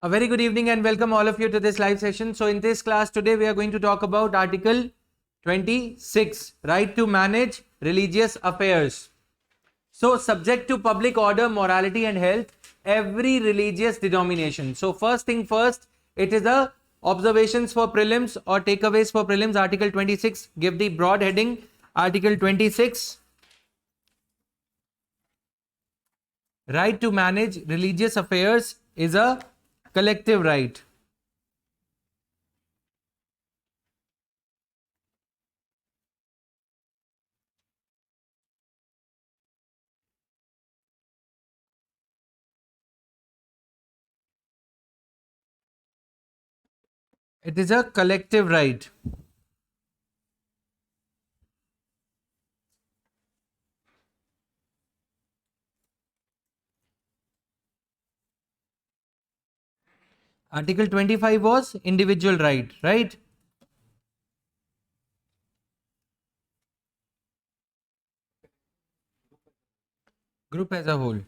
A very good evening and welcome all of you to this live session. So in this class today we are going to talk about Article 26, right to manage religious affairs. So subject to public order, morality and health, every religious denomination. So first thing first, it is the observations for prelims or takeaways for prelims. Article 26, give the broad heading. Article 26, right to manage religious affairs is a collective right. It is a collective right. Article 25 was individual right, right? Group as a whole.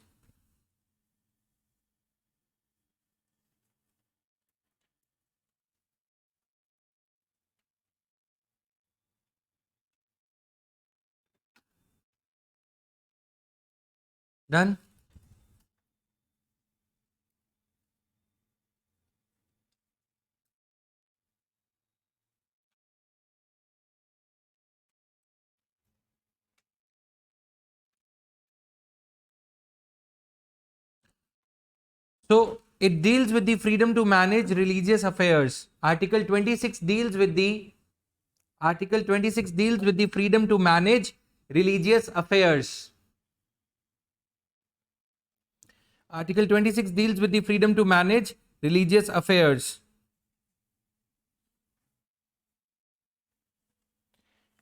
Done? So it deals with the freedom to manage religious affairs. Article 26 deals with the freedom to manage religious affairs. Article 26 deals with the freedom to manage religious affairs.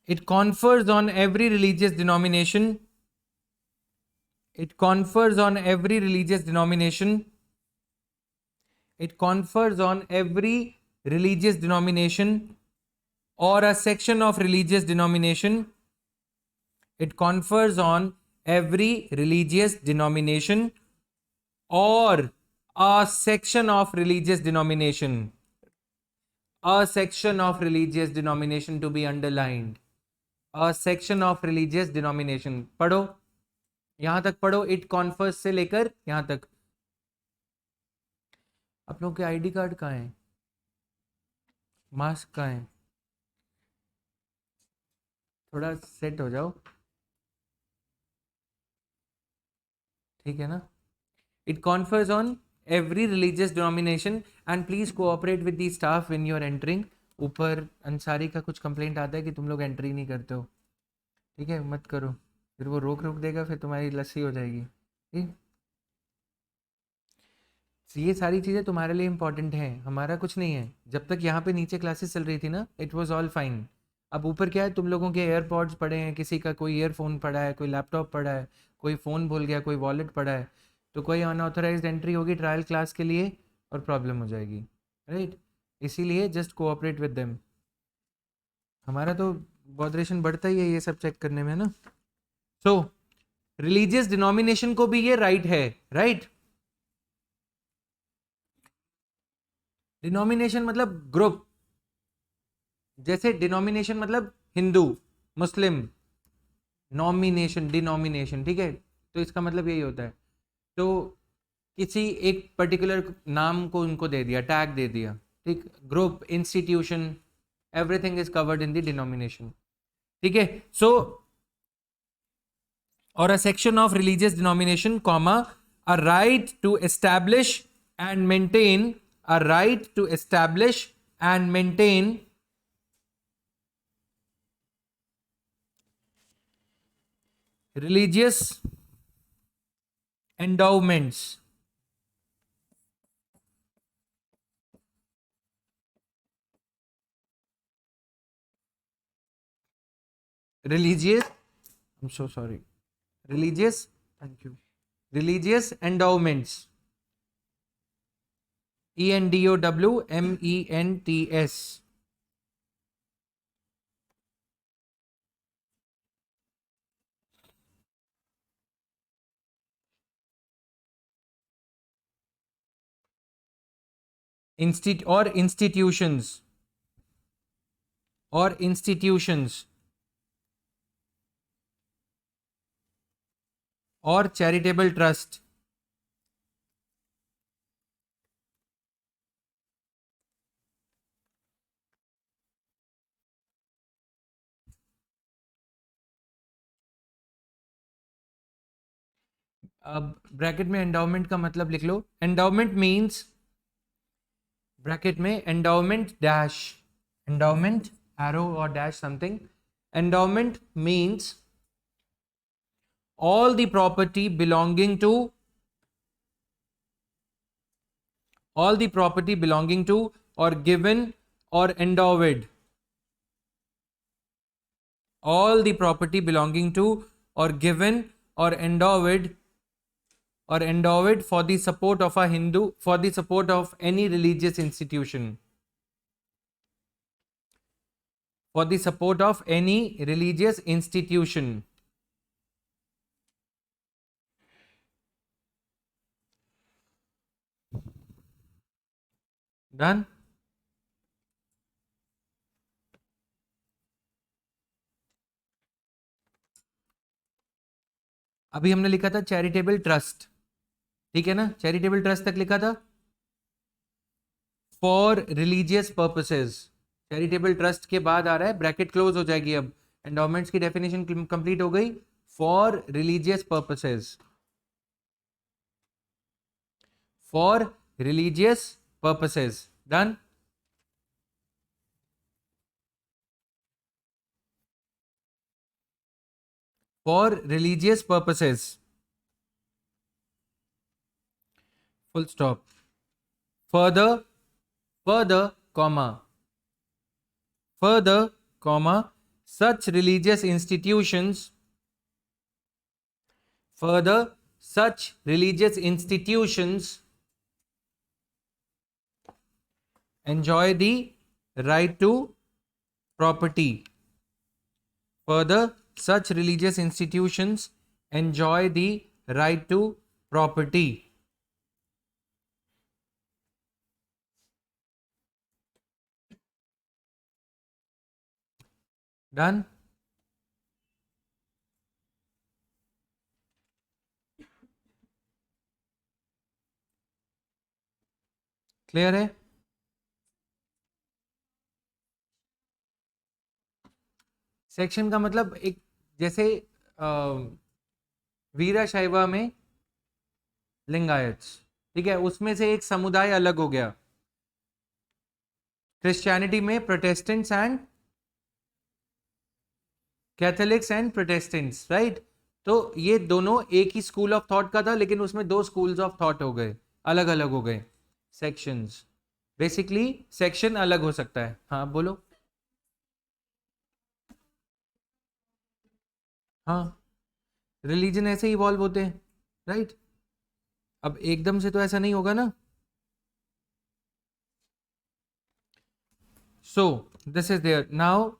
It confers on every religious denomination. It confers on every religious denomination. It confers on every religious denomination or a section of religious denomination. It confers on every religious denomination or a section of religious denomination. A section of religious denomination to be underlined. A section of religious denomination. पढ़ो, यहां तक पढ़ो. It confers से लेकर यहां तक. आप लोगों के आईडी कार्ड कहाँ है? मास्क कहाँ है? थोड़ा सेट हो जाओ, ठीक है ना? It confers on every religious denomination and please cooperate with the staff when you are entering. ऊपर अंसारी का कुछ कंप्लेंट आता है कि तुम लोग एंट्री नहीं करते हो, ठीक है? मत करो, फिर वो रोक देगा, फिर तुम्हारी लस्सी हो जाएगी, ठीक? ये सारी चीज़ें तुम्हारे लिए इंपॉर्टेंट हैं, हमारा कुछ नहीं है. जब तक यहाँ पे नीचे क्लासेस चल रही थी ना, इट वाज ऑल फाइन. अब ऊपर क्या है, तुम लोगों के एयरपॉड्स पड़े हैं, किसी का कोई ईयरफोन पड़ा है, कोई लैपटॉप पड़ा है, कोई फ़ोन भूल गया, कोई वॉलेट पड़ा है, तो कोई अनऑथराइज्ड एंट्री होगी ट्रायल क्लास के लिए और प्रॉब्लम हो जाएगी, राइट? इसीलिए जस्ट कोऑपरेट विद देम. हमारा तो बॉदरेशन बढ़ता ही है ये सब चेक करने में ना. सो रिलीजियस डिनोमिनेशन को भी ये राइट है, राइट? डिनोमिनेशन मतलब ग्रुप. जैसे डिनोमिनेशन मतलब हिंदू, मुस्लिम, नॉमिनेशन, डिनोमिनेशन, ठीक है? तो इसका मतलब यही होता है. तो किसी एक पर्टिकुलर नाम को उनको दे दिया, टैग दे दिया, ठीक? Group, institution, everything is covered in the denomination, ठीक है? सो और a section of religious denomination, comma, a right to establish and maintain, a right to establish and maintain religious endowments. Religious, I'm so sorry. Religious, thank you. Religious endowments. ENDOWMENTS. institutions or institutions or charitable trust. अब bracket में endowment का मतलब लिख लो. Endowment means bracket में endowment dash, endowment arrow और dash something. Endowment means all the property belonging to or given or endowed, all the property belonging to or given or endowed for the support of a Hindu, for the support of any religious institution, for the support of any religious institution. Done? अभी हमने लिखा था charitable trust, ठीक है ना? Charitable trust तक लिखा था. For religious purposes, charitable trust के बाद आ रहा है, ब्रैकेट क्लोज हो जाएगी. अब एंडोमेंट्स की डेफिनेशन कंप्लीट हो गई. For religious purposes, for religious purposes. Done? For religious purposes, full stop. Further, comma, such religious institutions enjoy the right to property. Further, such religious institutions enjoy the right to property. Done? Clear है? Section का मतलब एक, जैसे वीराशैव में लिंगायत्स, ठीक है, उसमें से एक समुदाय अलग हो गया. क्रिश्चियनिटी में Protestants and Catholics and Protestants, right? तो ये दोनों एक ही स्कूल ऑफ थॉट का था, लेकिन उसमें दो स्कूल्स ऑफ थॉट हो गए, अलग अलग हो गए सेक्शंस. बेसिकली सेक्शन अलग हो सकता है. हाँ बोलो. हाँ, रिलीजन ऐसे ही इवॉल्व होते हैं, राइट? अब एकदम से तो ऐसा नहीं होगा ना. So this is there now.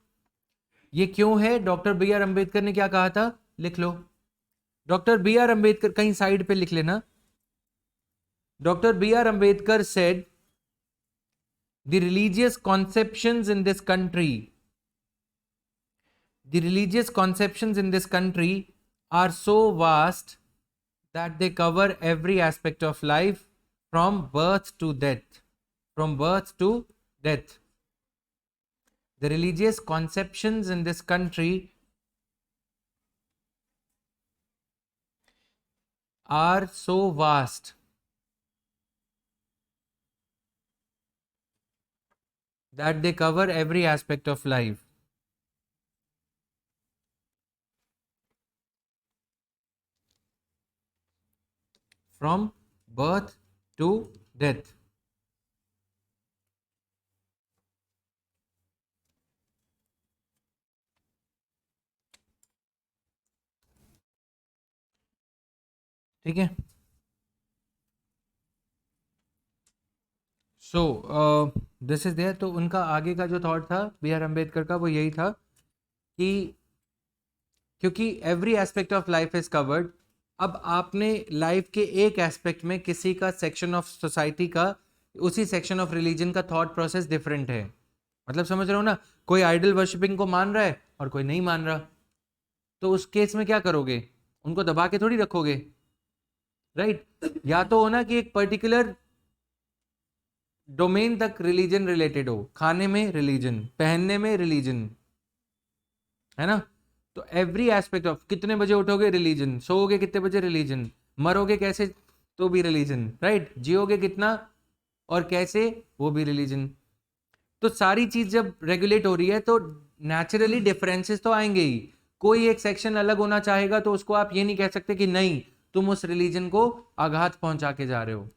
ये क्यों है? डॉक्टर बी आर अम्बेडकर ने क्या कहा था? लिख लो. डॉक्टर बी आर अम्बेडकर, कहीं साइड पे लिख लेना. Doctor B R Ambedkar said the religious conceptions in this country, the religious conceptions in this country are so vast that they cover every aspect of life from birth to death. From birth to death. The religious conceptions in this country are so vast that they cover every aspect of life. From birth to death. ठीक है. So this is there. तो उनका आगे का जो thought था B R Ambedkar का, वो यही था कि क्योंकि every aspect of life is covered, अब आपने लाइफ के एक एस्पेक्ट में किसी का, सेक्शन ऑफ सोसाइटी का उसी सेक्शन ऑफ रिलीजन का थॉट प्रोसेस डिफरेंट है। मतलब समझ रहे हो ना, कोई आइडल वर्शिपिंग को मान रहा है और कोई नहीं मान रहा, तो उस केस में क्या करोगे? उनको दबा के थोड़ी रखोगे, राइट? या तो हो ना कि एक पर्टिकुलर डोमेन तक रिलीजन रिलेटेड हो, खाने में रिलीजन, पहनने में रिलीजन, है ना? तो एवरी एस्पेक्ट ऑफ, कितने बजे उठोगे रिलीजन, सोओगे कितने बजे रिलीजन, मरोगे कैसे तो भी रिलीजन, राइट? जियोगे कितना और कैसे वो भी रिलीजन। तो सारी चीज जब रेगुलेट हो रही है तो नेचुरली डिफरेंसेस तो आएंगे ही। कोई एक सेक्शन अलग होना चाहेगा तो उसको आप ये नहीं कह सकते कि नहीं तुम उस रिलीजन को आघात पहुंचा के जा रहे हो,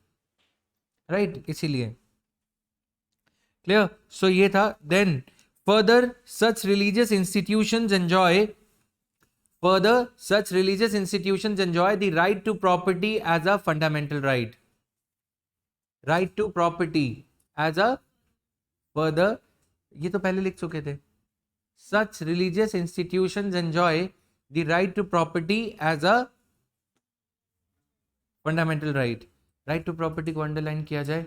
राइट? इसीलिए क्लियर। सो ये था। Then further such religious institutions enjoy Further, such religious institutions enjoy the right to property as a fundamental right. Right to property as a further, ये तो पहले लिख चुके थे। Such religious institutions enjoy the right to property as a fundamental right. Right to property को underline किया जाए।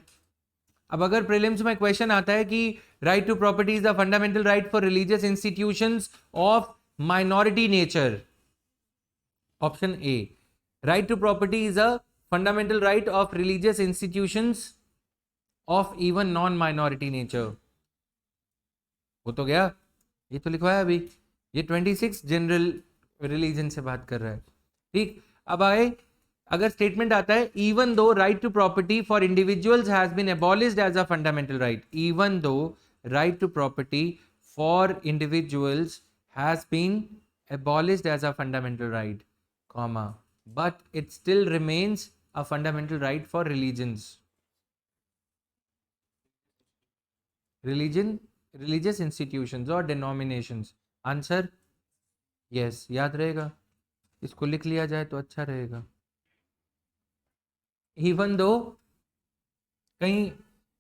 अब अगर प्रीलिम्स में क्वेश्चन आता है कि right to property is a fundamental right for religious institutions of minority nature, Option A, right to property is a fundamental right of religious institutions of even non-minority nature. वो तो गया, ये तो लिखवाया अभी, ये 26 जनरल रिलीजन से बात कर रहा है, ठीक। अब आए, अगर स्टेटमेंट आता है even though right to property for individuals has been abolished as a fundamental right, even though right to property for individuals has been abolished as a fundamental right, comma, but it still remains a fundamental right for religions, religious institutions or denominations. Answer yes, याद रहेगा, इसको लिख लिया जाए तो अच्छा रहेगा। Even though कहीं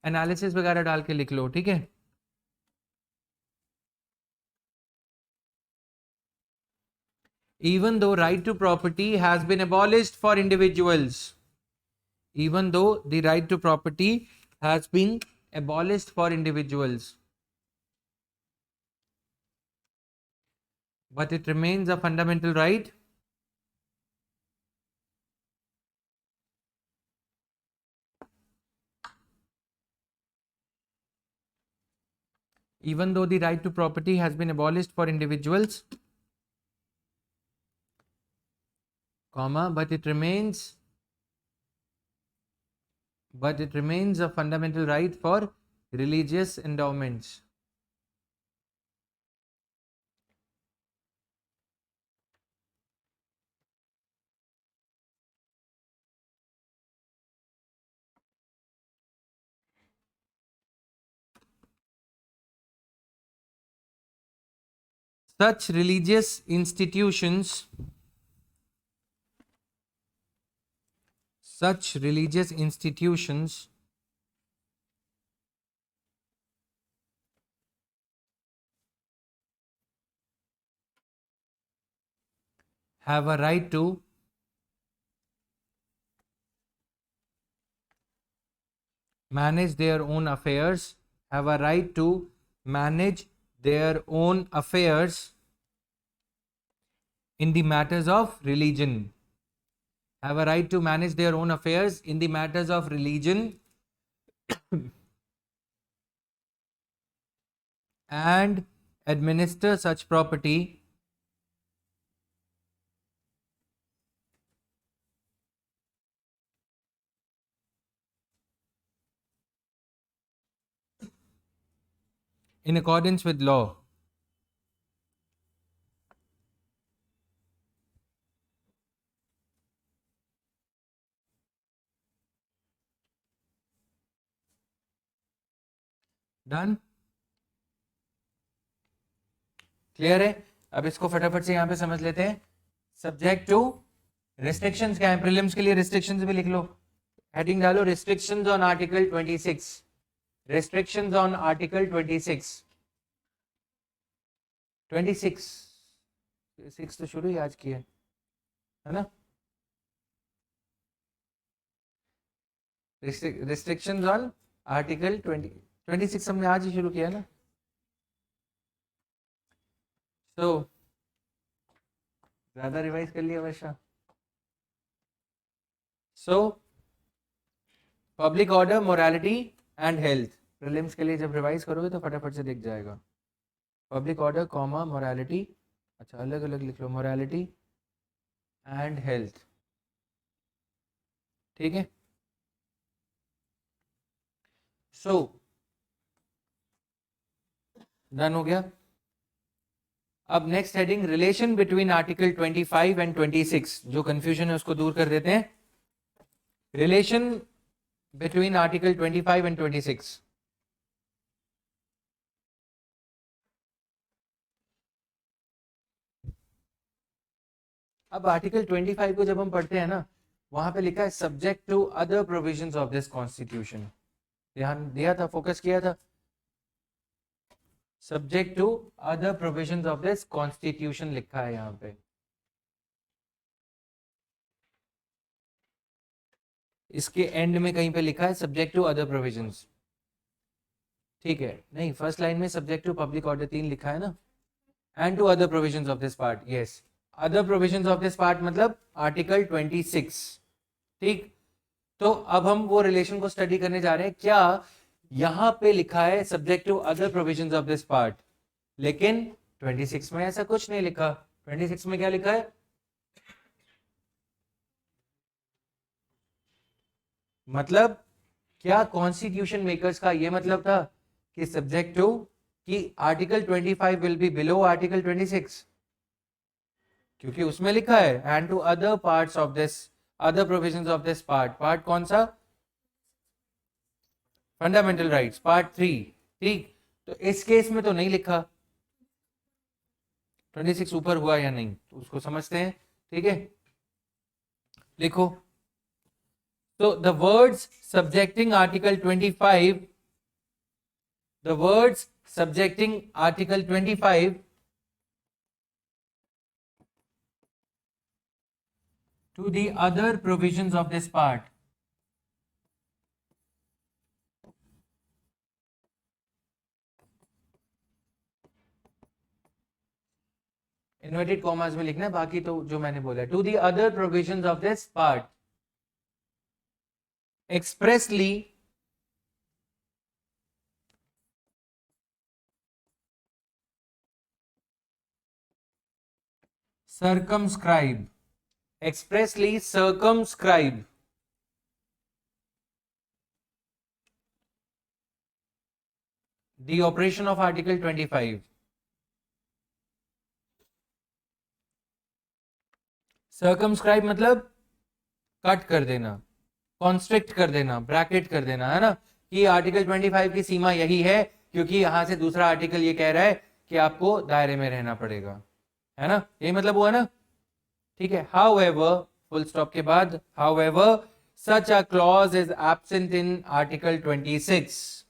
एनालिसिस वगैरह डाल के लिख लो, ठीक है। Even though right to property has been abolished for individuals, even though the right to property has been abolished for individuals, but it remains a fundamental right even though the right to property has been abolished for individuals, comma, but it remains a fundamental right for religious endowments. Such religious institutions have a right to manage their own affairs, have a right to manage their own affairs in the matters of religion, have a right to manage their own affairs in the matters of religion and administer such property in accordance with law. Done, clear है? अब इसको फटाफट से यहां पे समझ लेते हैं। सब्जेक्ट टू रिस्ट्रिक्शंस क्या है, प्रीलिम्स के लिए रिस्ट्रिक्शंस भी लिख लो, हेडिंग डालो restrictions on article 26, restrictions on article 26 6 तो शुरू ही आज की है ना। restrictions on आर्टिकल 26 हमने आज ही शुरू किया ना. तो ज्यादा रिवाइज कर लिया Varsha. So public order, morality and health. Prelims के लिए जब रिवाइज करोगे तो फटाफट से दिख जाएगा. पब्लिक ऑर्डर कॉमा मोरालिटी, अच्छा अलग अलग लिख लो, मोरालिटी एंड हेल्थ. ठीक है. सो डन हो गया. अब next heading, relation between article 25 and 26. जो कंफ्यूजन है उसको दूर कर देते हैं. Relation between article 25 and 26. अब आर्टिकल 25 को जब हम पढ़ते हैं ना, वहां पे लिखा है subject to other provisions of this constitution. ध्यान दिया था, फोकस किया था. Subject to other provisions of this constitution लिखा है यहां पे. इसके एंड में कहीं पे लिखा है सब्जेक्ट टू अदर प्रोविजंस. ठीक है, नहीं फर्स्ट लाइन में सब्जेक्ट टू पब्लिक ऑर्डर 3 लिखा है ना, and to other provisions of this part. Yes, other provisions of this part मतलब आर्टिकल 26. ठीक. तो अब हम वो रिलेशन को स्टडी करने जा रहे हैं. क्या यहां पे लिखा है subject to other provisions of this part, लेकिन 26 में ऐसा कुछ नहीं लिखा. 26 में क्या लिखा है? मतलब क्या कॉन्स्टिट्यूशन मेकर्स का ये मतलब था कि सब्जेक्ट टू कि article 25 will be below article 26? क्योंकि उसमें लिखा है and to other parts of this, other provisions of this part. Part कौन सा? Fundamental rights, part 3. ठीक. तो इस केस में तो नहीं लिखा 26 ऊपर हुआ या नहीं, तो उसको समझते हैं. ठीक है, लिखो. So the words subjecting Article 25, the words subjecting Article 25 to the other provisions of this part. Inverted commas में लिखना है, बाकी तो जो मैंने बोला. To the other provisions of this part expressly circumscribe, expressly circumscribe the operation of Article 25. Circumscribe मतलब cut कर देना, कॉन्स्ट्रिक्ट कर देना, ब्रैकेट कर देना, है ना. कि आर्टिकल 25 की सीमा यही है, क्योंकि यहां से दूसरा आर्टिकल ये कह रहा है कि आपको दायरे में रहना पड़ेगा, है ना. यही मतलब हुआ ना. ठीक है. हाउएवर, फुल स्टॉप के बाद however such a clause is absent in article 26.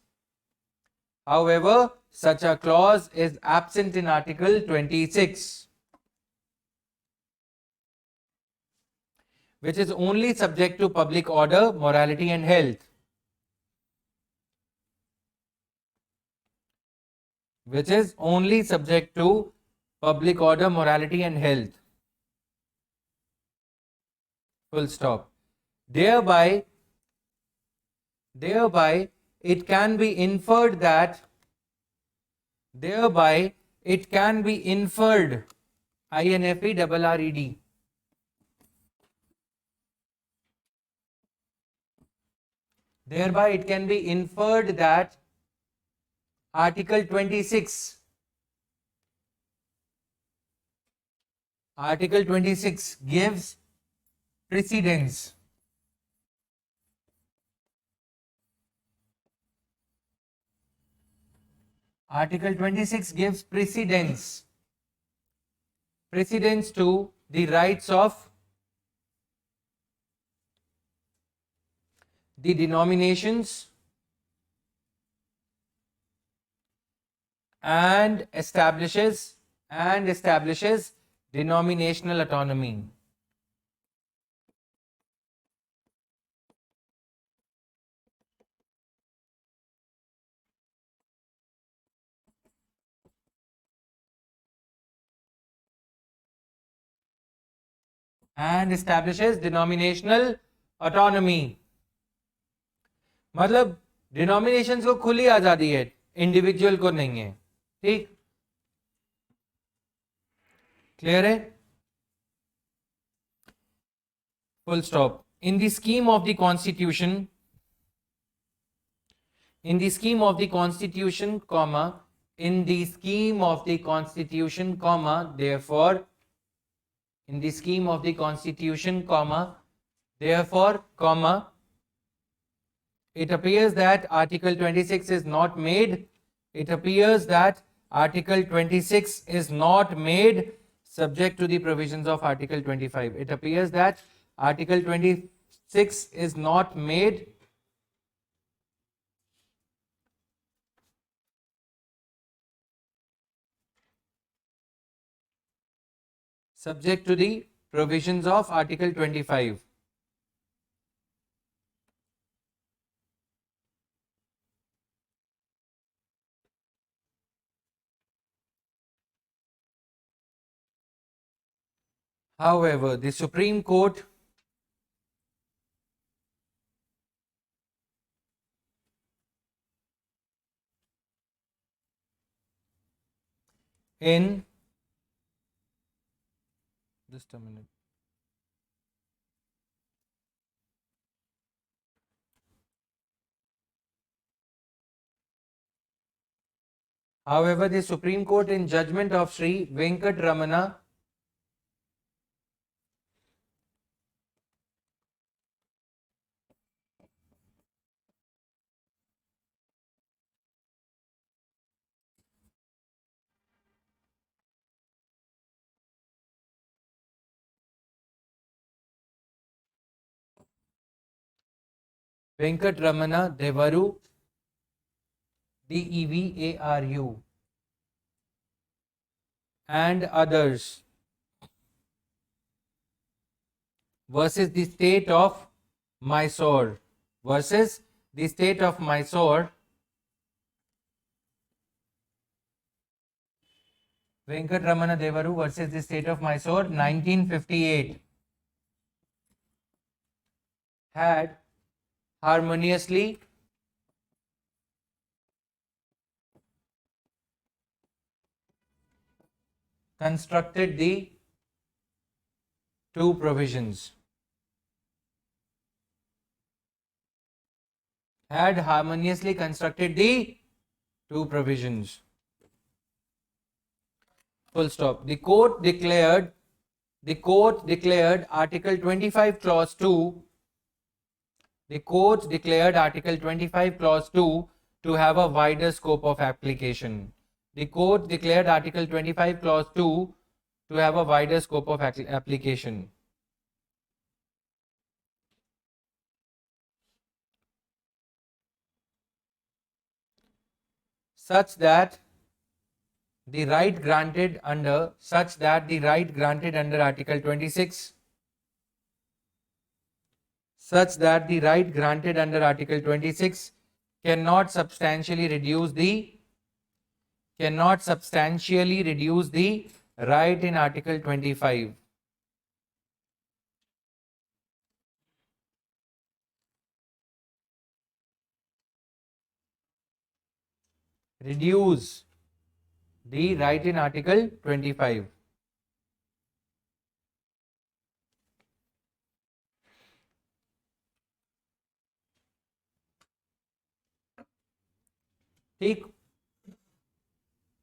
However such a clause is absent in article 26, which is only subject to public order, morality and health. Which is only subject to public order, morality and health. Full stop. Thereby it can be inferred that, thereby it can be inferred, INFERRED, thereby it can be inferred that Article 26, Article 26 gives precedence, Article 26 gives precedence to the rights of the denominations and establishes denominational autonomy. and establishes denominational autonomy. मतलब denominations को खुली आजादी है, individual को नहीं है. ठीक, clear है? Full stop. In the scheme of the constitution, in the scheme of the constitution comma, in the scheme of the constitution comma, therefore, in the scheme of the constitution comma, therefore comma, it appears that article 26 is not made, it appears that article 26 is not made subject to the provisions of article 25. It appears that article 26 is not made subject to the provisions of article 25. However, the Supreme Court in, just a minute, however, the Supreme Court in judgment of Sri Venkat Ramana Devaru, Devaru, and others versus the state of Mysore, versus the state of Mysore, Venkat Ramana Devaru versus the state of Mysore, 1958, had harmoniously constructed the two provisions. Had harmoniously constructed the two provisions. Full stop. The court declared Article 25 Clause 2. The court declared Article 25 Clause 2 to have a wider scope of application. The court declared Article 25 Clause 2 to have a wider scope of application. Such that the right granted under Article 26 cannot substantially reduce the right in Article 25. Reduce the right in Article 25. ठीक,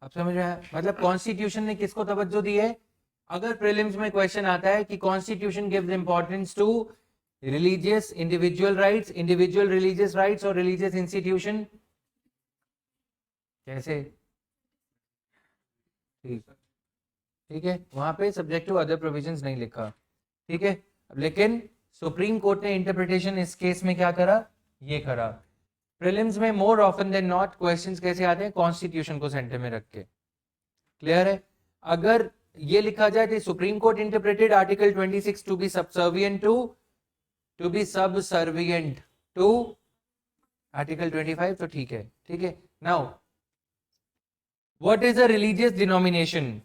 अब समझ में आया? मतलब constitution ने किसको तवज्जो दी है? अगर प्रीलिम्स में क्वेश्चन आता है कि constitution gives importance to religious individual rights, individual religious rights और रिलीजियस इंस्टीट्यूशन, कैसे? ठीक है, वहां पे सब्जेक्ट टू अदर प्रोविजंस नहीं लिखा. ठीक है, लेकिन सुप्रीम कोर्ट ने इंटरप्रिटेशन इस केस में क्या करा? ये करा. प्रीलिम्स में more often than not questions कैसे आते हैं? कॉन्स्टिट्यूशन को सेंटर में रख के. क्लियर है? अगर ये लिखा जाए तो supreme court interpreted article 26 to be subservient to article 25, तो ठीक है. ठीक है, now what is a religious denomination?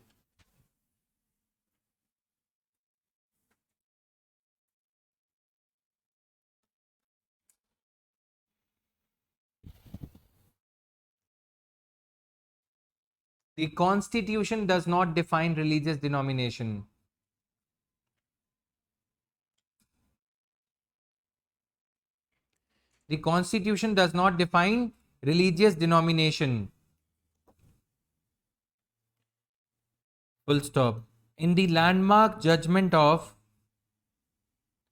The Constitution does not define religious denomination. The Constitution does not define religious denomination. Full stop. In the landmark judgment of,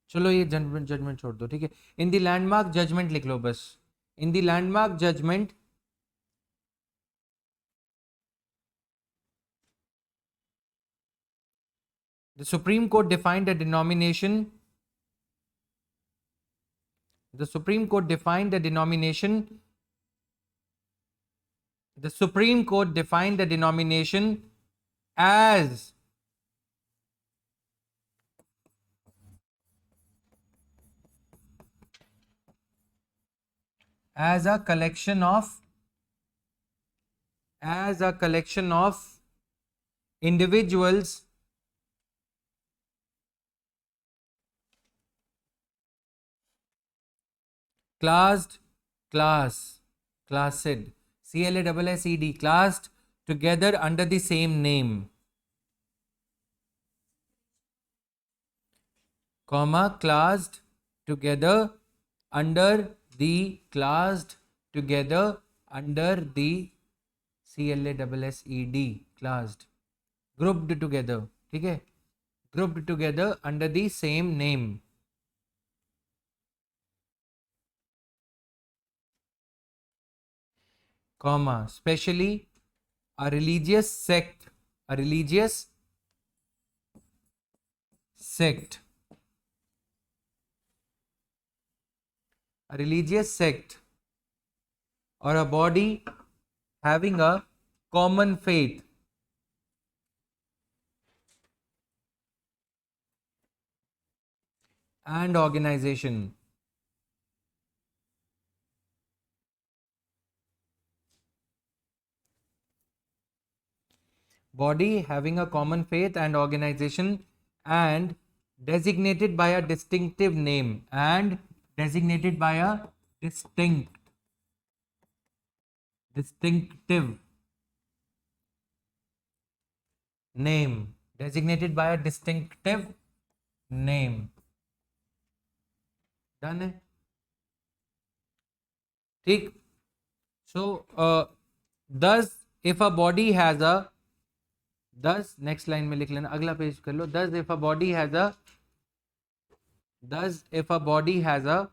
चलो ये judgement छोड़ दो, ठीक है. इन द लैंडमार्क जजमेंट लिख लो बस. In the landmark judgment the Supreme Court defined a denomination. The Supreme Court defined the denomination. The Supreme Court defined the denomination as a collection of individuals classed together under the same name, comma, classed together under the CLASSED, classed, grouped together, ठीक है, grouped together under the same name, comma, especially a religious sect or a body having a common faith and organization. Body having a common faith and organization and designated by a distinctive name distinctive name, designated by a distinctive name. Done है, ठीक. So thus if a body has a, thus next line में लिख लेना, अगला page कर लो. Thus if a body has a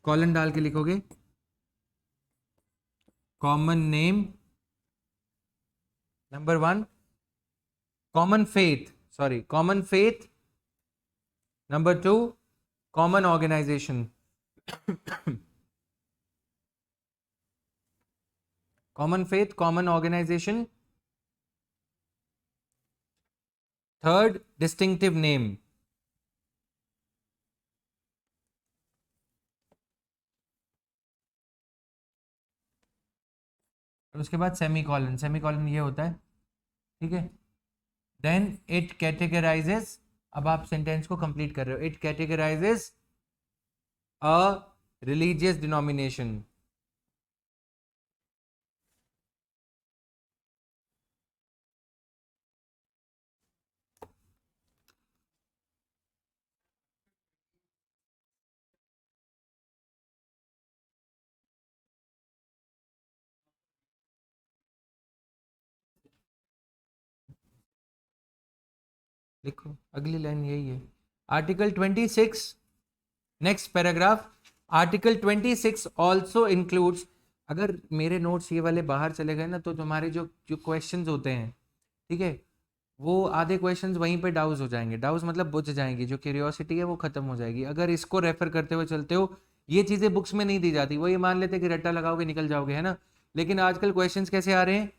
colon डाल के लिखोगे, common name, number 1, common faith, number 2, common organization, common faith, common organization, third, distinctive name. और उसके बाद सेमीकॉलन ये होता है, ठीक है. देन इट कैटेगराइजेस, अब आप सेंटेंस को कंप्लीट कर रहे हो, it categorises a religious denomination. लिखो, अगली लाइन यही है. Article 26, next paragraph. Article 26 also includes, अगर मेरे नोट्स ये वाले बाहर चले गए ना तो तुम्हारे जो क्वेश्चंस होते हैं, ठीक है, वो आधे क्वेश्चंस वहीं पे डाउज हो जाएंगे. डाउज मतलब बुझ जाएंगी, जो क्यूरियोसिटी है वो खत्म हो जाएगी अगर इसको रेफर करते हुए चलते हो. ये चीज़ें बुक्स में नहीं दी जाती, वो ये मान लेते कि रट्टा लगाओगे निकल जाओगे, है ना. लेकिन आजकल क्वेश्चंस कैसे आ रहे हैं,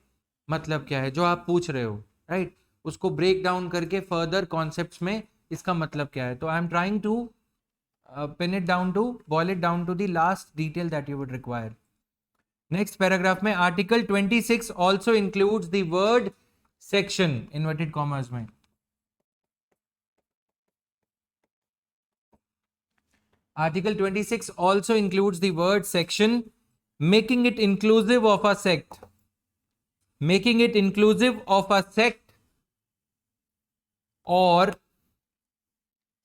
मतलब क्या है जो आप पूछ रहे हो, राइट, उसको ब्रेक डाउन करके फर्दर कॉन्सेप्ट्स में इसका मतलब क्या है. तो I am trying to pin it down to, boil it down to the last detail that you would require. Next paragraph में article 26 also includes the word section, inverted commas में. Article 26 also includes the word section making it inclusive of a sect, making it inclusive of a sect or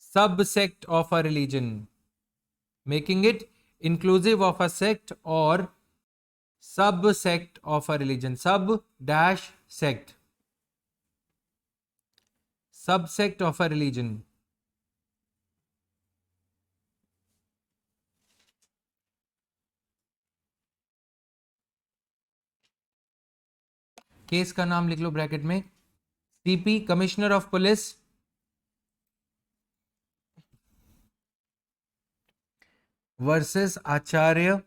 subsect of a religion, making it inclusive of a sect or subsect of a religion, sub dash sect, subsect of a religion. Case का नाम लिख लो bracket में, CP commissioner of police versus Acharya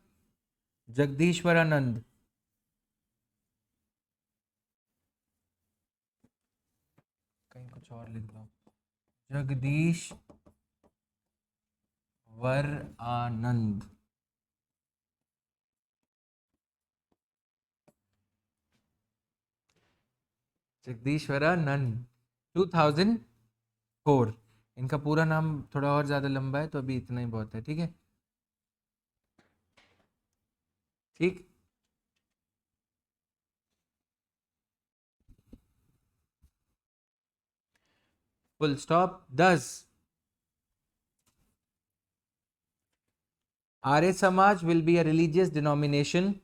Jagdishwaranand. कहीं कुछ और लिख दो, जगदीश वर आनंद। जगदीश्वरानंद 2004। इनका पूरा नाम थोड़ा और ज्यादा लंबा है तो अभी इतना ही बहुत है, ठीक है। ठीक, full stop. Thus, Arya Samaj will be a religious denomination.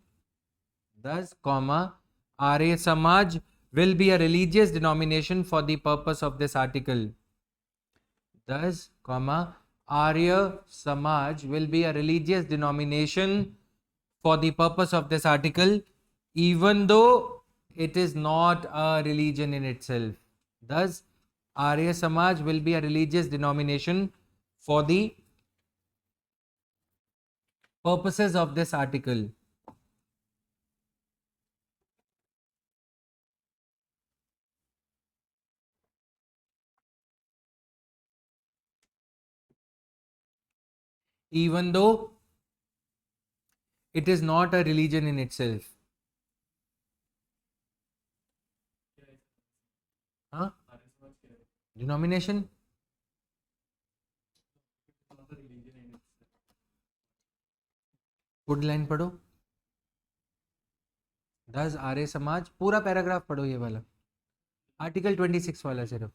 Thus, comma, Arya Samaj will be a religious denomination for the purpose of this article. Thus, comma, Arya Samaj will be a religious denomination for the purpose of this article, even though it is not a religion in itself. Thus, Arya Samaj will be a religious denomination for the purposes of this article. Even though it is not a religion in itself. Huh? Denomination? Good line पढ़ो। दस आर्य समाज, पूरा paragraph पढ़ो ये वाला, article 26 वाला सिर्फ।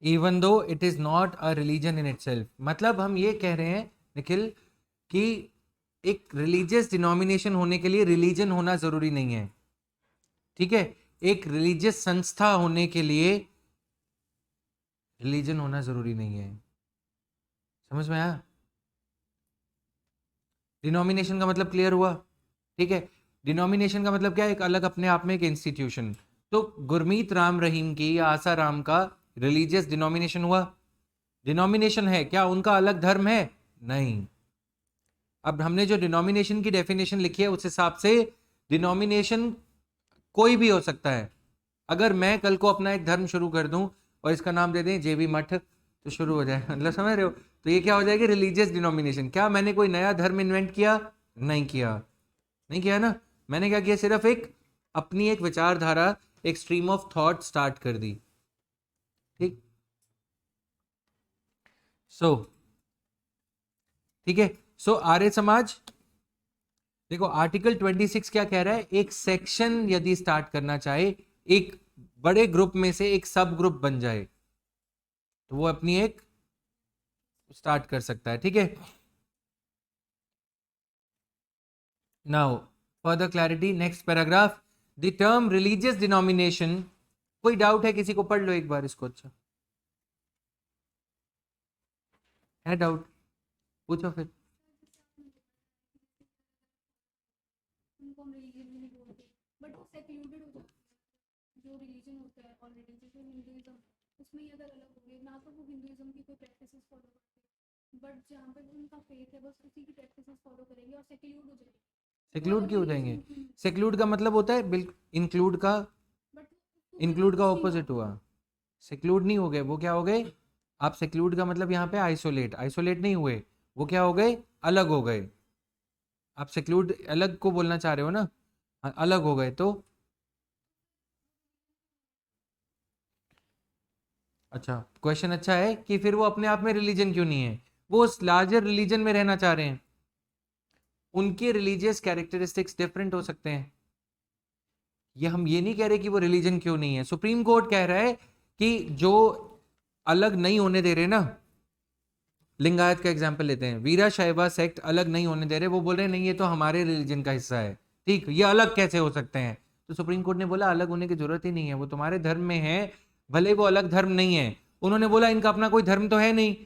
Even though it is not a religion in itself, मतलब हम ये कह रहे हैं निखिल कि एक रिलीजियस डिनोमिनेशन होने के लिए रिलीजन होना जरूरी नहीं है, ठीक है। एक रिलीजियस संस्था होने के लिए रिलीजन होना जरूरी नहीं है। समझ में आया? डिनोमिनेशन का मतलब क्लियर हुआ, ठीक है। डिनोमिनेशन का मतलब क्या है? एक अलग अपने आप में एक इंस्टीट्यूशन। तो गुरमीत राम रहीम की या आसा राम का रिलीजियस डिनोमिनेशन हुआ, डिनोमिनेशन है क्या? उनका अलग धर्म है? नहीं। अब हमने जो डिनोमिनेशन की डेफिनेशन लिखी है उस हिसाब से डिनोमिनेशन कोई भी हो सकता है। अगर मैं कल को अपना एक धर्म शुरू कर दूं और इसका नाम दे दें जेबी मठ, तो शुरू हो जाए, मतलब समझ रहे हो? तो ये क्या हो जाएगी? Religious denomination. क्या मैंने कोई नया धर्म इन्वेंट किया? नहीं किया, नहीं किया ना। मैंने क्या किया? सिर्फ एक अपनी एक विचारधारा, एक स्ट्रीम ऑफ थॉट स्टार्ट कर दी, ठीक। सो ठीक है। सो आर्य समाज, देखो आर्टिकल 26 क्या कह रहा है? एक सेक्शन यदि स्टार्ट करना चाहे, एक बड़े ग्रुप में से एक सब ग्रुप बन जाए, तो वो अपनी एक स्टार्ट कर सकता है, ठीक है। Now further clarity, next paragraph, the term religious denomination. कोई डाउट है किसी को? पढ़ लो एक बार इसको, अच्छा है डाउट? पूछो फिर। उनको हम रिलीजन भी नहीं बोलते, बट वो सेक्लूडेड हो जाता है जो रिलीजन होता है ऑलरेडी। जैसे हिंदुइज्म, उसमें ये अगर अलग हो गए ना, तो वो हिंदुइज्म की कोई प्रैक्टिसेस फॉलो करते हैं, बट जहाँ पे उनका फेथ है बस उसी की प्रैक्टिसेस फॉलो करेंगे और सेक्लूड हो जाएंगे। सेक्लूड क्यों हो जाएंगे? सेक्लूड का मतलब होता है बिल्कुल, इंक्लूड का, बट इंक्लूड का ऑपोजिट हुआ। सेक्लूड नहीं हो गए, वो क्या हो गए? आप सेक्लूड का मतलब यहाँ पे आइसोलेट, आइसोलेट नहीं हुए, वो क्या हो गए? अलग हो गए। आप सेक्लूड अलग को बोलना चाह रहे हो ना, अलग हो गए तो। अच्छा, क्वेश्चन अच्छा है कि फिर वो अपने आप में रिलीजन क्यों नहीं है? वो उस लार्जर रिलीजन में रहना चाह रहे हैं, उनके रिलीजियस कैरेक्टरिस्टिक्स डिफरेंट हो सकते हैं। ये हम ये नहीं कह रहे कि वो रिलीजन क्यों नहीं है। सुप्रीम कोर्ट कह रहा है कि जो अलग नहीं होने दे रहे ना, लिंगायत का एग्जाम्पल लेते हैं, वीरा शैवा सेक्ट अलग नहीं होने दे रहे, वो बोल रहे हैं नहीं ये तो हमारे रिलीजन का हिस्सा है, ठीक, ये अलग कैसे हो सकते हैं? तो सुप्रीम कोर्ट ने बोला अलग होने की जरूरत ही नहीं है, वो तुम्हारे धर्म में है, भले वो अलग धर्म नहीं है। उन्होंने बोला इनका अपना कोई धर्म तो है नहीं,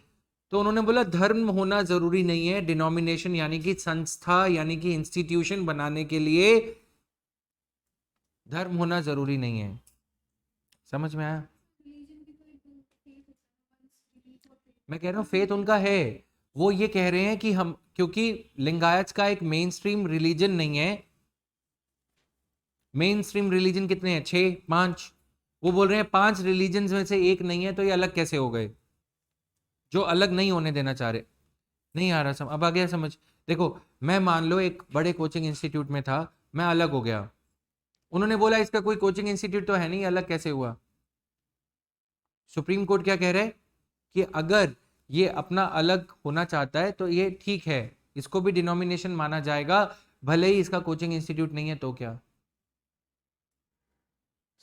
तो उन्होंने बोला धर्म होना जरूरी नहीं है, डिनोमिनेशन यानी कि संस्था यानी कि इंस्टीट्यूशन बनाने के लिए धर्म होना जरूरी नहीं है। समझ में आया? रिलीजन भी तो एक फेथ होता है, बिलीफ और फेथ। मैं कह रहा हूँ फेथ उनका है, वो ये कह रहे हैं कि हम, क्योंकि लिंगायत का एक मेन स्ट्रीम रिलीजन नहीं है, मेन स्ट्रीम रिलीजन कितने हैं? 6 5, वो बोल रहे हैं 5 रिलीजन में से एक नहीं है, तो ये अलग कैसे हो गए? जो अलग नहीं होने देना चाह रहे। नहीं आ रहा समझ? अब आ गया समझ? देखो मैं मान लो एक बड़े कोचिंग इंस्टीट्यूट में था, मैं अलग हो गया, उन्होंने बोला इसका कोई कोचिंग इंस्टीट्यूट तो है नहीं, अलग कैसे हुआ? सुप्रीम कोर्ट क्या कह रहे हैं कि अगर ये अपना अलग होना चाहता है तो ये ठीक है, इसको भी डिनोमिनेशन माना जाएगा, भले ही इसका कोचिंग इंस्टीट्यूट नहीं है, तो क्या?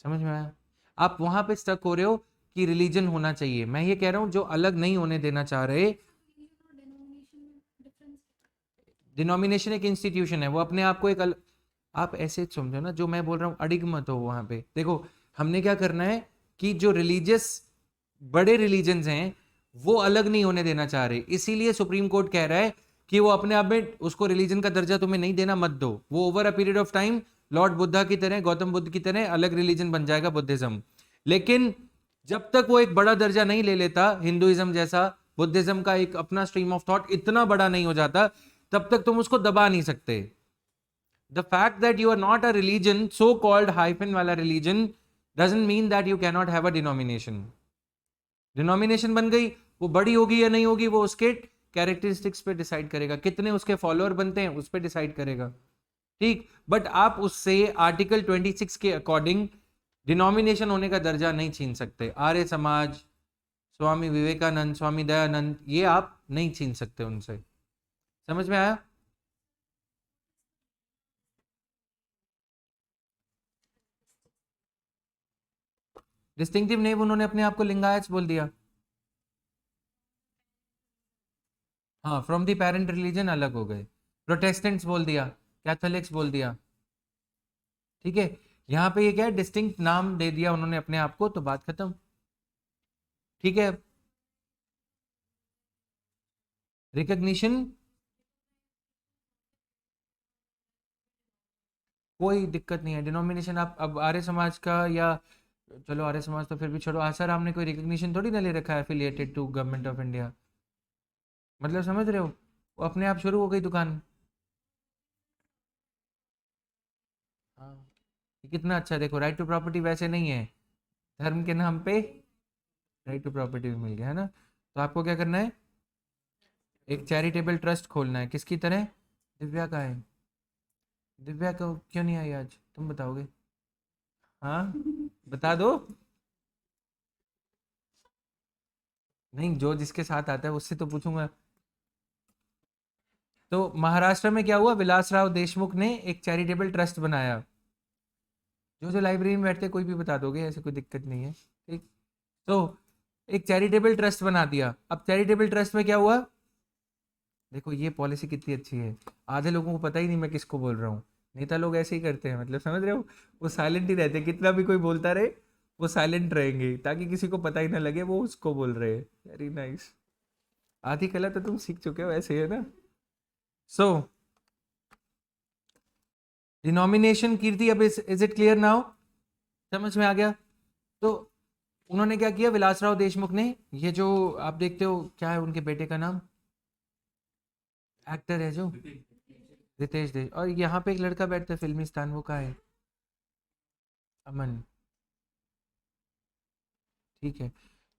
समझ में आया? आप वहां पे स्टक हो रहे हो कि रिलीजन होना चाहिए, मैं ये कह रहा हूं जो अलग नहीं होने देना चाह रहे, रिलीजन और डिनोमिनेशन में डिफरेंस। डिनोमिनेशन एक इंस्टीट्यूशन है, वो अपने आप को एक आप ऐसे समझो ना, जो मैं बोल रहा हूँ अडिग मत हो वहां पे। देखो हमने क्या करना है कि जो रिलीजियस बड़े रिलीजन्स हैं वो अलग नहीं होने देना चाह रहे, इसीलिए सुप्रीम कोर्ट कह रहा है कि वो अपने आप में उसको रिलीजन का दर्जा तुम्हें नहीं देना, मत दो, वो over a period of time Lord Buddha की तरह, गौतम बुद्ध की तरह अलग रिलीजन बन जाएगा बुद्धिज्म। लेकिन जब तक वो एक बड़ा दर्जा नहीं ले लेता हिंदुइज्म जैसा, बुद्धिज्म का एक अपना स्ट्रीम ऑफ थॉट इतना बड़ा नहीं हो जाता, तब तक तुम उसको दबा नहीं सकते। The fact that you are not a religion, so called hyphen वाला religion, doesn't mean that you cannot have a denomination. Denomination बन गई, वो बड़ी होगी या नहीं होगी वो उसके कैरेक्टरिस्टिक्स पे डिसाइड करेगा, कितने उसके फॉलोअर बनते हैं उस पर डिसाइड करेगा, ठीक। बट आप उससे आर्टिकल 26 के अकॉर्डिंग डिनोमिनेशन होने का दर्जा नहीं छीन सकते। आर्य समाज, स्वामी विवेकानंद, स्वामी दयानंद, ये आप नहीं छीन सकते उनसे। समझ में आया? डिस्टिंक्टिव नेम उन्होंने अपने आप को लिंगायत बोल दिया। हाँ, फ्रॉम द पेरेंट रिलीजन अलग हो गए, प्रोटेस्टेंट्स बोल दिया, कैथोलिक्स बोल दिया, ठीक है। यहाँ पे ये क्या है, डिस्टिंक्ट नाम दे दिया उन्होंने अपने आप को, तो बात खत्म, ठीक है। रिकग्निशन कोई दिक्कत नहीं है, डिनोमिनेशन आप अब आर्य समाज का, या चलो आर्य समाज तो फिर भी छोड़ो, आसाराम ने कोई रिकग्निशन थोड़ी ना ले रखा है affiliated to government of India, मतलब समझ रहे हो, वो अपने आप शुरू हो गई दुकान। हाँ, ये कितना अच्छा, देखो राइट टू प्रॉपर्टी वैसे नहीं है, धर्म के नाम पे राइट टू प्रॉपर्टी भी मिल गया है ना। तो आपको क्या करना है, एक चैरिटेबल ट्रस्ट खोलना है, किसकी तरह? दिव्या का है। दिव्या को क्यों नहीं आई आज, तुम बताओगे? हाँ, बता दो। नहीं, जो जिसके साथ आता है उससे तो पूछूंगा। तो महाराष्ट्र में क्या हुआ, विलासराव देशमुख ने एक चैरिटेबल ट्रस्ट बनाया, जो लाइब्रेरी में बैठते कोई भी बता दोगे, ऐसे कोई दिक्कत नहीं है, ठीक। तो एक चैरिटेबल ट्रस्ट बना दिया, अब चैरिटेबल ट्रस्ट में क्या हुआ, देखो ये पॉलिसी कितनी अच्छी है, आधे लोगों को पता ही नहीं मैं किसको बोल रहा हूँ, नेता लोग ऐसे ही करते हैं, मतलब समझ रहे हो, वो साइलेंट ही रहते हैं, कितना भी कोई बोलता रहे वो साइलेंट रहेंगे, ताकि किसी को पता ही ना लगे वो उसको बोल रहे हैं। वेरी नाइस, आधी कला तो तुम सीख चुके हो ऐसे, है ना। सो डिनोमिनेशन, कीर्ति, अब इज इट क्लियर नाउ? समझ में आ गया? तो उन्होंने क्या किया, विलासराव देशमुख ने, ये जो आप देखते हो, क्या है उनके बेटे का नाम, एक्टर है जो रितेश देश, और यहाँ पे एक लड़का बैठता है फिल्मिस्तान, वो का है, अमन, ठीक है।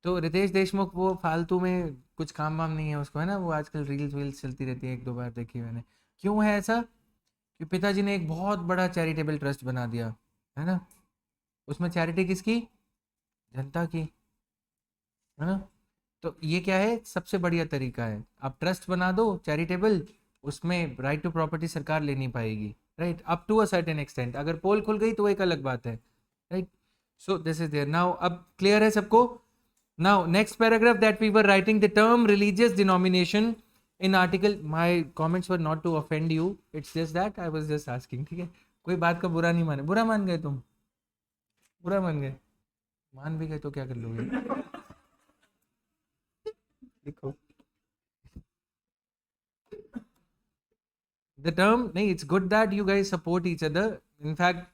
तो रितेश देशमुख वो फालतू में कुछ काम वाम नहीं है उसको, है ना, वो आजकल रील्स वील्स चलती रहती है, 1 2 बार देखी मैंने। क्यों है ऐसा? कि पिताजी ने एक बहुत बड़ा चैरिटेबल ट्रस्ट बना दिया, है ना, उसमें चैरिटी किसकी, जनता की, है ना। तो ये क्या है, सबसे बढ़िया तरीका है, आप ट्रस्ट बना दो चैरिटेबल, उसमें राइट टू प्रॉपर्टी सरकार ले नहीं पाएगी, right, up to a certain extent. अगर पोल खुल गई तो एक अलग बात है, right. So this is there now. अब क्लियर है सबको? Now next paragraph that we were writing the term religious denomination in article, my comments were not to offend you, it's just that I was just asking, ठीक है? कोई बात का बुरा नहीं माने। बुरा मान गए तुम? बुरा मान गए? मान भी गए तो क्या कर लोगे? लिखो द टर्म। नहीं, it's good that you guys support each other. In fact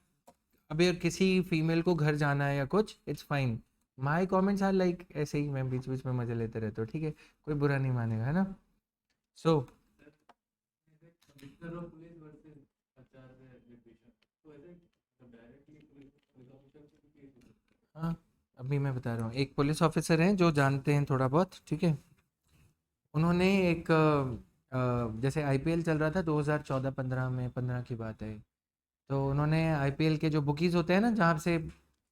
अभी किसी फीमेल को घर जाना है या कुछ, it's fine. My comments are like ऐसे ही, मैं बीच बीच में मजे लेते रहते हो, ठीक है? कोई बुरा नहीं मानेगा, है ना? सो हाँ, अभी मैं बता रहा हूँ। एक पुलिस ऑफिसर हैं जो जानते हैं थोड़ा बहुत, ठीक है? उन्होंने एक जैसे आईपीएल चल रहा था 2014-15 में, 15 की बात है। तो उन्होंने आईपीएल के जो बुकीज़ होते हैं ना, जहाँ से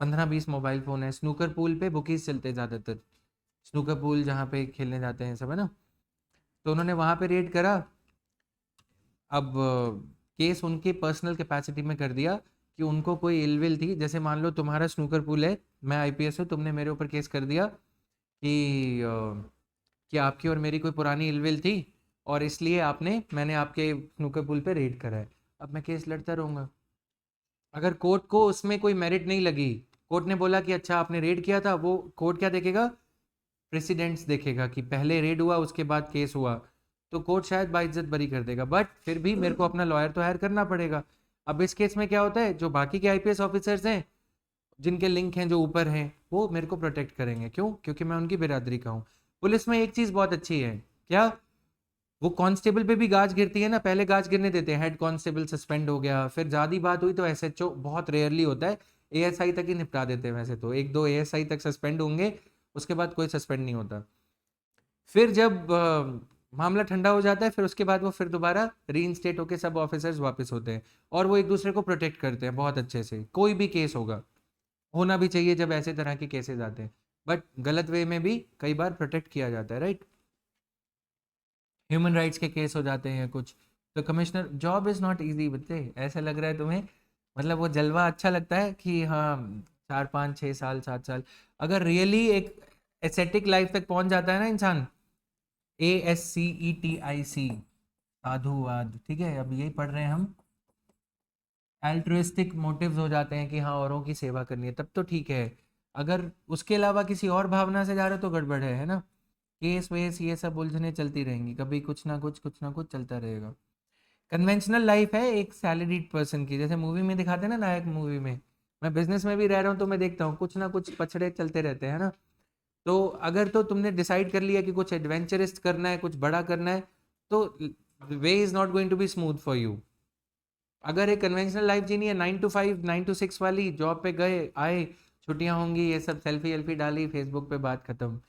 15-20 मोबाइल फ़ोन है, स्नूकर पूल पे बुकीज़ चलते हैं ज़्यादातर। स्नूकर पूल जहाँ पे खेलने जाते हैं सब, है ना? तो उन्होंने वहाँ पे रेड करा। अब केस उनके पर्सनल कैपेसिटी में कर दिया कि उनको कोई इलविल थी। जैसे मान लो तुम्हारा स्नूकर पूल है, मैं आईपीएस हूँ, तुमने मेरे ऊपर केस कर दिया कि आपकी और मेरी कोई पुरानी इलविल थी और इसलिए मैंने आपके स्नूकर पूल पे रेड करा है। अब मैं केस लड़ता रहूँगा। अगर कोर्ट को उसमें कोई मेरिट नहीं लगी, कोर्ट ने बोला कि अच्छा आपने रेड किया था, वो कोर्ट क्या देखेगा? प्रेसिडेंट्स देखेगा कि पहले रेड हुआ उसके बाद केस हुआ, तो कोर्ट शायद बाइज्जत बरी कर देगा। बट फिर भी मेरे को अपना लॉयर तो हायर करना पड़ेगा। अब इस केस में क्या होता है, जो बाकी के आईपीएस ऑफिसर्स हैं जिनके लिंक हैं, जो ऊपर हैं, वो मेरे को प्रोटेक्ट करेंगे। क्यों? क्योंकि मैं उनकी बिरादरी का हूँ। पुलिस में एक चीज़ बहुत अच्छी है, क्या? वो कांस्टेबल पे भी गाज गिरती है ना, पहले गाज गिरने देते हैं, हेड कांस्टेबल सस्पेंड हो गया, फिर ज़्यादा बात हुई तो एसएचओ, बहुत रेयरली होता है, एएसआई तक ही निपटा देते हैं। वैसे तो एक दो एएसआई तक सस्पेंड होंगे, उसके बाद कोई सस्पेंड नहीं होता। फिर जब मामला ठंडा हो जाता है, फिर उसके बाद वो फिर दोबारा रीइंस्टेट होके सब ऑफिसर्स वापस होते हैं और वो एक दूसरे को प्रोटेक्ट करते हैं बहुत अच्छे से। कोई भी केस होगा, होना भी चाहिए जब ऐसे तरह के केसेस आते हैं, बट गलत वे में भी कई बार प्रोटेक्ट किया जाता है, राइट? ह्यूमन राइट्स के केस हो जाते हैं कुछ। तो commissioner job is not easy बच्चे, ऐसा लग रहा है तुम्हें? मतलब वो जलवा अच्छा लगता है कि हाँ 4-5-6 साल 7 साल, अगर रियली एक एसेटिक लाइफ तक पहुंच जाता है ना इंसान, ASCETIC, साधुवाद, ठीक है? अब यही पढ़ रहे हैं हम। एल्ट्रुइस्टिक मोटिव्स हो जाते हैं कि हाँ औरों की सेवा करनी है, तब तो ठीक है। अगर उसके अलावा किसी और भावना से जा रहे हो तो गड़बड़ है ना? केस वेस ये सब उलझने चलती रहेंगी, कभी कुछ ना कुछ चलता रहेगा। कन्वेंशनल लाइफ है एक सैलरीड पर्सन की, जैसे मूवी में दिखाते हैं ना, नायक मूवी में। मैं बिजनेस में भी रह रहा हूँ तो मैं देखता हूँ कुछ ना कुछ पछड़े चलते रहते हैं ना। तो अगर तो तुमने डिसाइड कर लिया कि कुछ एडवेंचरस करना है, कुछ बड़ा करना है, तो way is not going to be smooth for you. अगर एक कन्वेंशनल लाइफ जीनी है, 9 to 5 9 to 6 वाली, जॉब पे गए आए, छुट्टियां होंगी, ये सब सेल्फी एल्फी डाली फेसबुक पे, बात खत्म,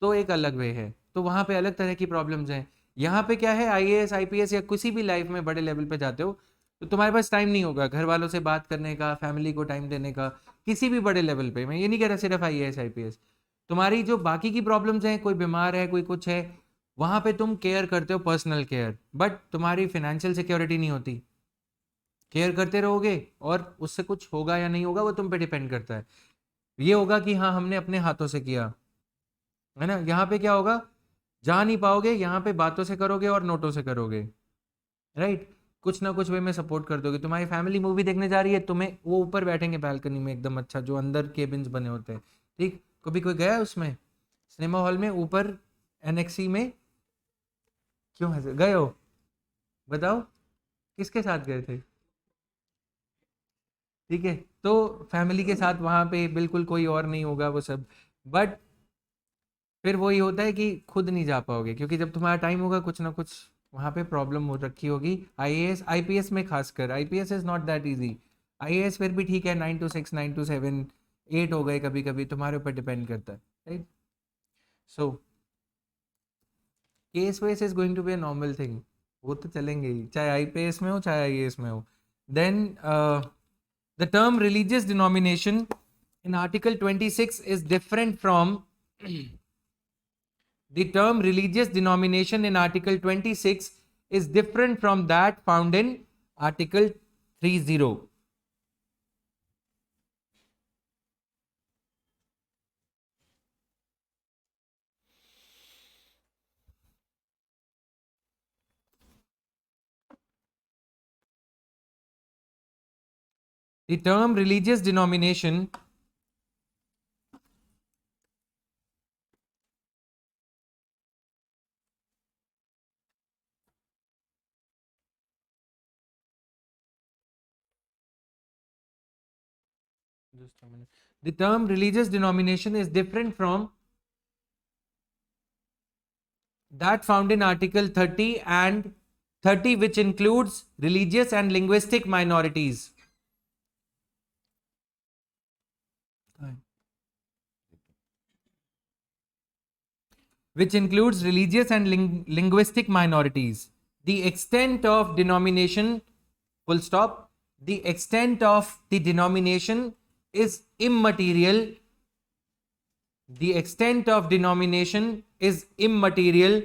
तो एक अलग वे है। तो वहाँ पे अलग तरह की प्रॉब्लम्स हैं। यहाँ पे क्या है, आईएएस आईपीएस या किसी भी लाइफ में बड़े लेवल पे जाते हो तो तुम्हारे पास टाइम नहीं होगा घर वालों से बात करने का, फैमिली को टाइम देने का। किसी भी बड़े लेवल पे, मैं ये नहीं कह रहा सिर्फ आईएएस आईपीएस, तुम्हारी जो बाकी की प्रॉब्लम्स हैं, कोई बीमार है, कोई कुछ है, वहाँ पे तुम केयर करते हो, पर्सनल केयर, बट तुम्हारी फिनेंशियल सिक्योरिटी नहीं होती। केयर करते रहोगे और उससे कुछ होगा या नहीं होगा वो तुम पे डिपेंड करता है। ये होगा कि हाँ हमने अपने हाथों से किया, है ना? यहाँ पे क्या होगा, जा नहीं पाओगे, यहाँ पे बातों से करोगे और नोटों से करोगे, राइट? कुछ ना कुछ वे में सपोर्ट कर दोगे। तुम्हारी फैमिली मूवी देखने जा रही है, तुम्हें वो ऊपर बैठेंगे बालकनी में एकदम अच्छा, जो अंदर केबिन्स बने होते हैं, ठीक? कभी कोई गया है उसमें सिनेमा हॉल में ऊपर एनेक्सी में? क्यों हंसे, गए हो? बताओ किसके साथ गए थे? ठीक है, तो फैमिली के साथ वहाँ पे बिल्कुल कोई और नहीं होगा वो सब। बट फिर वही होता है कि खुद नहीं जा पाओगे, क्योंकि जब तुम्हारा टाइम होगा कुछ ना कुछ वहाँ पे प्रॉब्लम हो रखी होगी। आईएएस आईपीएस में खासकर, IPS is not that easy. IAS फिर भी ठीक है, 9 to 6 9 to 7 8 हो गए कभी कभी, तुम्हारे ऊपर डिपेंड करता है, right? So case ways is going to be a normal thing, वो तो चलेंगे ही, चाहे आईपीएस में हो चाहे आईएएस में हो। Then the term religious denomination in Article 26 is different from the term religious denomination in Article 26 is different from that found in Article 30. The term religious denomination just a minute. The term religious denomination is different from that found in Article 30 and 30, which includes religious and linguistic minorities. Which includes religious and linguistic minorities. The extent of denomination, full stop, the extent of the denomination is immaterial. The extent of denomination is immaterial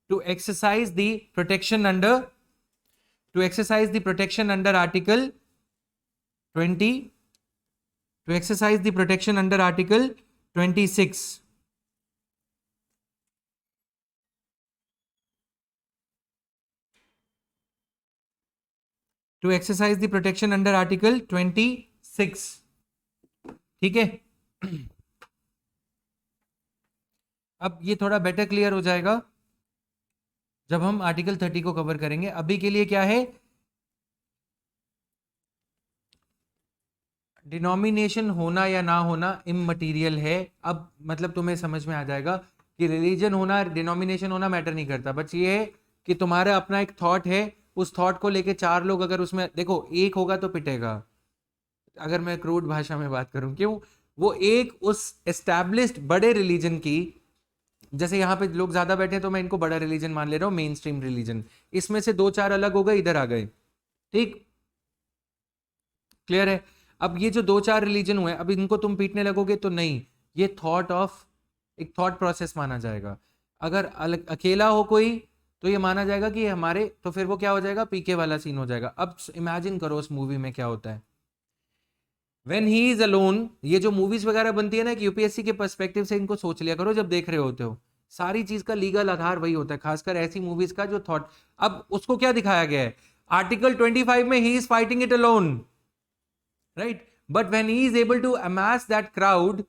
to exercise the protection under Article 20, to exercise the protection under Article 26. To exercise the protection under Article 26. ठीक है, अब ये थोड़ा better clear हो जाएगा जब हम article 30 को कवर करेंगे. अभी के लिए क्या है, डिनोमिनेशन होना या ना होना इममटीरियल है. अब मतलब तुम्हें समझ में आ जाएगा कि रिलीजन होना, डिनोमिनेशन होना मैटर नहीं करता. बस ये है कि तुम्हारा अपना एक थॉट है, उस थॉट को लेके चार लोग अगर उसमें, देखो एक होगा तो पिटेगा, अगर मैं क्रूड भाषा में बात करूं. क्यों? वो एक उस एस्टैब्लिश्ड बड़े रिलीजन की, जैसे यहाँ पे लोग ज्यादा बैठे हैं तो मैं इनको बड़ा रिलीजन मान ले रहा हूँ, मेन स्ट्रीम रिलीजन, इसमें से दो चार अलग हो गए, इधर आ गए. ठीक, क्लियर है? अब ये जो दो चार रिलीजन हुए, अब इनको तुम पीटने लगोगे तो नहीं, ये एक थॉट प्रोसेस माना जाएगा. अगर अकेला हो कोई तो ये माना जाएगा कि हमारे, तो फिर वो क्या हो जाएगा, पीके वाला सीन हो जाएगा. अब इमेजिन करो उस मूवी में क्या होता है व्हेन ही इज अलोन. ये जो मूवीज वगैरह बनती है ना, कि यूपीएससी के पर्सपेक्टिव से इनको सोच लिया करो जब देख रहे होते हो, सारी चीज का लीगल आधार वही होता है, खासकर ऐसी मूवीज का जो थॉट. अब उसको क्या दिखाया गया है, आर्टिकल 25 में he is fighting it alone, right? But when he is able to amass that crowd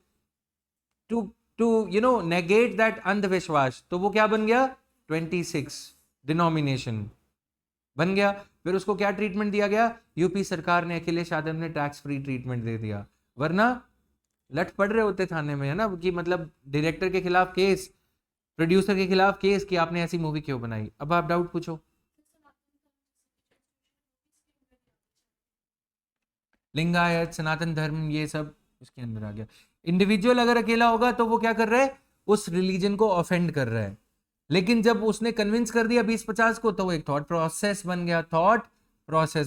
to negate that andhvishwas, तो वो क्या बन गया, 26 डिनोमिनेशन बन गया. फिर उसको क्या ट्रीटमेंट दिया गया, यूपी सरकार ने, अखिलेश यादव ने टैक्स फ्री ट्रीटमेंट दे दिया. वरना लट पड़ रहे होते थाने में, है ना, कि मतलब डायरेक्टर के खिलाफ केस, प्रोड्यूसर के खिलाफ केस, कि आपने ऐसी मूवी क्यों बनाई. अब आप डाउट पूछो. लिंगायत, सनातन धर्म, ये सब इसके अंदर आ गया. इंडिविजुअल अगर अकेला होगा तो वो क्या कर रहा है, उस रिलीजन को ऑफेंड कर रहा है. लेकिन जब उसने कन्विंस कर दिया 20-50 को, तो वो एक थॉट प्रोसेस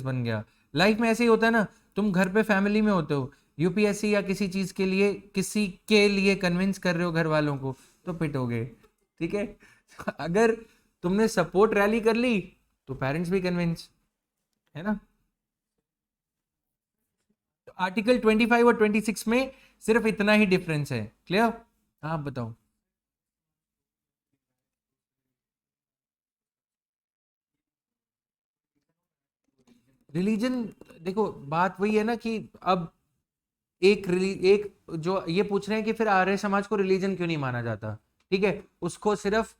बन गया. लाइफ में ऐसे ही होता है ना, तुम घर पे फैमिली में होते हो, यूपीएससी या किसी चीज के लिए, किसी के लिए कन्विंस कर रहे हो घर वालों को, तो पिटोगे. ठीक है? अगर तुमने सपोर्ट रैली कर ली तो पेरेंट्स भी कन्विंस, है ना. तो आर्टिकल 25 और 26 में सिर्फ इतना ही डिफरेंस है. क्लियर? आप बताओ. रिलीजन, देखो बात वही है ना कि अब एक जो ये पूछ रहे हैं कि फिर आर्य समाज को रिलीजन क्यों नहीं माना जाता. ठीक है, उसको सिर्फ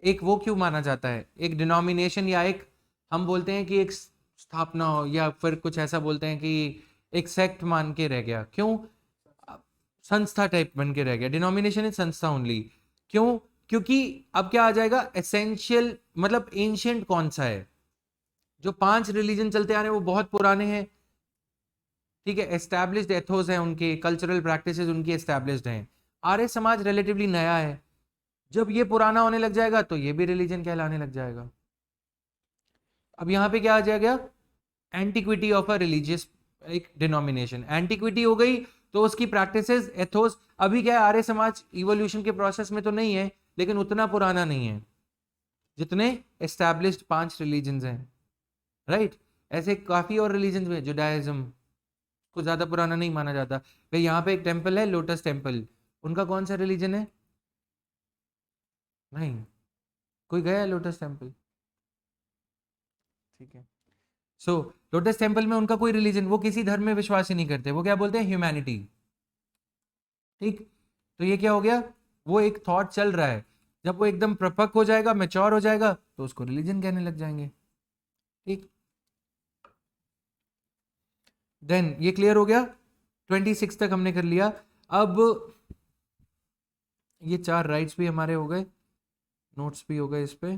एक वो क्यों माना जाता है, एक डिनोमिनेशन, या एक, हम बोलते हैं कि एक स्थापना हो, या फिर कुछ ऐसा बोलते हैं कि एक सेक्ट मान के रह गया. क्यों? संस्था टाइप बन के रह गया. डिनोमिनेशन इज संस्था ओनली. क्यों? क्योंकि अब क्या आ जाएगा, एसेंशियल मतलब एंशियंट कौन सा है. जो 5 रिलीजन चलते आ रहे हैं वो बहुत पुराने हैं. ठीक है, एस्टैब्लिश्ड एथोस हैं, उनके कल्चरल प्रैक्टिसेस उनकी एस्टैब्लिश्ड हैं. आर्य समाज रिलेटिवली नया है. जब ये पुराना होने लग जाएगा तो ये भी रिलीजन कहलाने लग जाएगा. अब यहां पे क्या आ जाएगा, एंटिक्विटी ऑफ अ रिलीजियस एक डिनोमिनेशन. एंटिक्विटी हो गई तो उसकी प्रैक्टिसेस एथोस. अभी क्या है, आर्य समाज इवोल्यूशन के प्रोसेस में तो नहीं है, लेकिन उतना पुराना नहीं है. जितने एस्टैब्लिश्ड 5 रिलीजन्स हैं, राइट। ऐसे काफी और रिलीजन्स में, जुडाइज्म को ज्यादा पुराना नहीं माना जाता भाई। यहाँ पे एक टेम्पल है, लोटस टेम्पल, उनका कौन सा रिलीजन है? नहीं, कोई गया है लोटस टेम्पल? ठीक है। सो लोटस टेम्पल में उनका कोई रिलीजन, वो किसी धर्म में विश्वास ही नहीं करते, वो क्या बोलते हैं? ह्यूमैनिटी। ठीक, तो ये क्या हो गया? वो एक थॉट चल रहा है, जब वो एकदम प्रपक हो जाएगा, मैच्योर हो जाएगा, तो उसको रिलीजन कहने लग जाएंगे। ठीक, देन ये क्लियर हो गया। 26 तक हमने कर लिया। अब ये 4 राइट्स भी हमारे हो गए, नोट्स भी हो गए इस पे।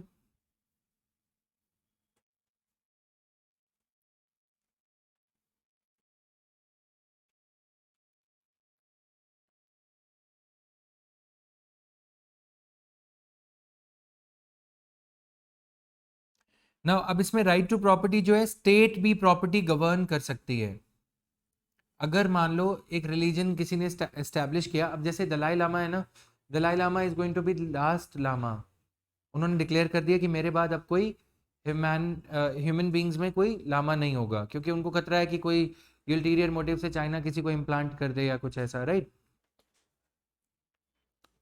ना अब इसमें राइट टू प्रॉपर्टी जो है, स्टेट भी प्रॉपर्टी गवर्न कर सकती है। अगर मान लो एक रिलीजन किसी ने एस्टैब्लिश किया, अब जैसे दलाई लामा है ना, Dalai Lama is going to be last Lama. उन्होंने डिक्लेयर कर दिया कि मेरे बाद अब कोई ह्यूमन बींग्स में कोई लामा नहीं होगा, क्योंकि उनको खतरा है कि कोई अल्टीरियर मोटिव से चाइना किसी को इम्प्लांट कर दे या कुछ ऐसा, राइट।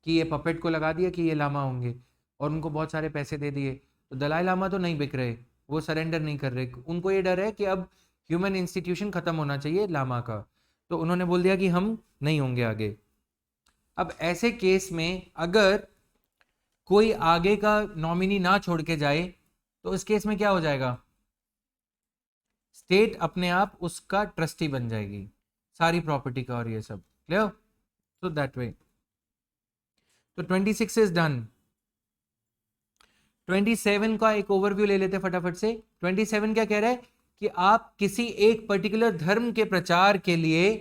कि ये पपेट को लगा दिया कि ये लामा होंगे, और उनको बहुत सारे पैसे दे दिए, तो दलाई लामा तो नहीं बिक रहे, वो सरेंडर नहीं कर रहे, उनको ये डर है कि अब ह्यूमन इंस्टीट्यूशन खत्म होना चाहिए लामा का, तो उन्होंने बोल दिया कि हम नहीं होंगे आगे। अब ऐसे केस में अगर कोई आगे का नॉमिनी ना छोड़ के जाए, तो इस केस में क्या हो जाएगा? स्टेट अपने आप उसका ट्रस्टी बन जाएगी, सारी प्रॉपर्टी का और ये सब। क्लियर? तो दैट वे, तो 26 इज डन। 27 का एक ओवरव्यू ले लेते फटाफट से। 27 क्या कह रहा है? कि आप किसी एक पर्टिकुलर धर्म के प्रचार के लिए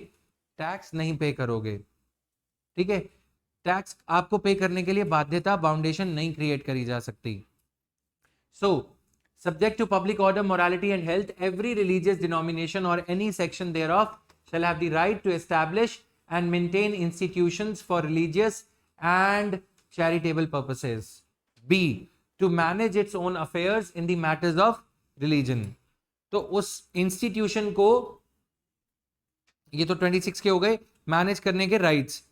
टैक्स नहीं पे करोगे। ठीक है, टैक्स आपको पे करने के लिए बाध्यता, बाउंडेशन नहीं क्रिएट करी जा सकती। सो subject to public order, morality and health, every religious denomination or any section thereof shall have the right to establish and maintain institutions for religious and charitable purposes. B, to manage its own affairs in the matters of religion. तो उस institution को, ये तो 26 के हो गए manage करने के राइट्स।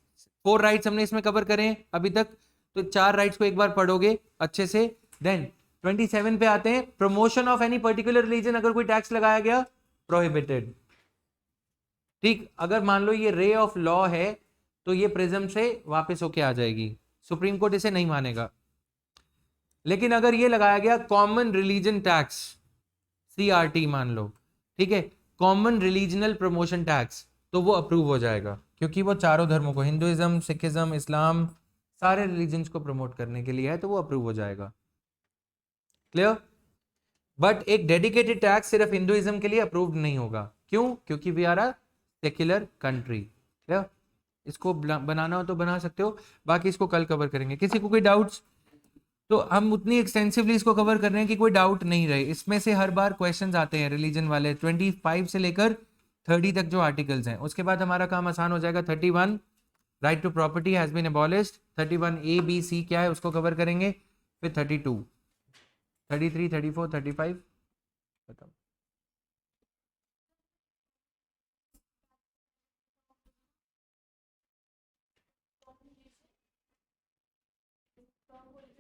4 राइट्स हमने इसमें कवर करे हैं अभी तक, तो 4 राइट्स को एक बार पढ़ोगे अच्छे से। देन 27 पे आते हैं, promotion of any particular religion, अगर कोई टैक्स लगाया गया, प्रोहिबिटेड। ठीक, अगर मान लो ये रे ऑफ लॉ है, तो ये प्रिज्म से वापस होके आ जाएगी, सुप्रीम कोर्ट इसे नहीं मानेगा। लेकिन अगर ये लगाया गया कॉमन रिलीजन टैक्स, CRT मान लो, ठीक है, कॉमन रिलीजनल प्रमोशन टैक्स, तो वो अप्रूव हो जाएगा, क्योंकि वो चारों धर्मों को, हिंदुइज्म, सिखिज्म, इस्लाम, सारे रिलीजन्स को प्रमोट करने के लिए है, तो वो अप्रूव हो जाएगा। क्लियर? बट एक डेडिकेटेड टैक्स सिर्फ हिंदुइज्म के लिए अप्रूव्ड नहीं होगा। क्यों? क्योंकि we are a secular country. Clear? इसको बनाना हो तो बना सकते हो, बाकी इसको कल कवर करेंगे। किसी को कोई डाउट्स? तो हम उतनी एक्सटेंसिवली इसको कवर कर रहे हैं कि कोई डाउट नहीं रहे। इसमें से हर बार क्वेश्चंस आते हैं रिलीजन वाले, 25 से लेकर 30 तक जो आर्टिकल्स हैं। उसके बाद हमारा काम आसान हो जाएगा। 31 right to property has been abolished, 31 A B C क्या है उसको कवर करेंगे, फिर 32, 33, 34, 35 बताओ।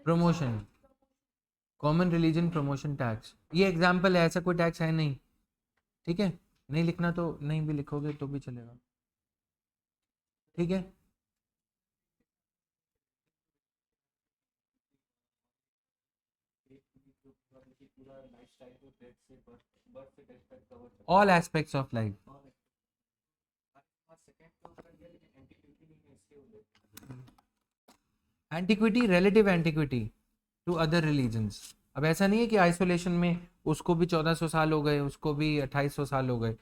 Promotion, common religion promotion tax, ये एग्जाम्पल है, ऐसा कोई टैक्स है नहीं। ठीक है, नहीं लिखना तो नहीं भी लिखोगे तो भी चलेगा। ठीक है, all aspects of life. Antiquity, relative antiquity to other religions. अब ऐसा नहीं है कि आइसोलेशन में उसको भी 1400 साल हो गए, उसको भी 2800 साल हो गए।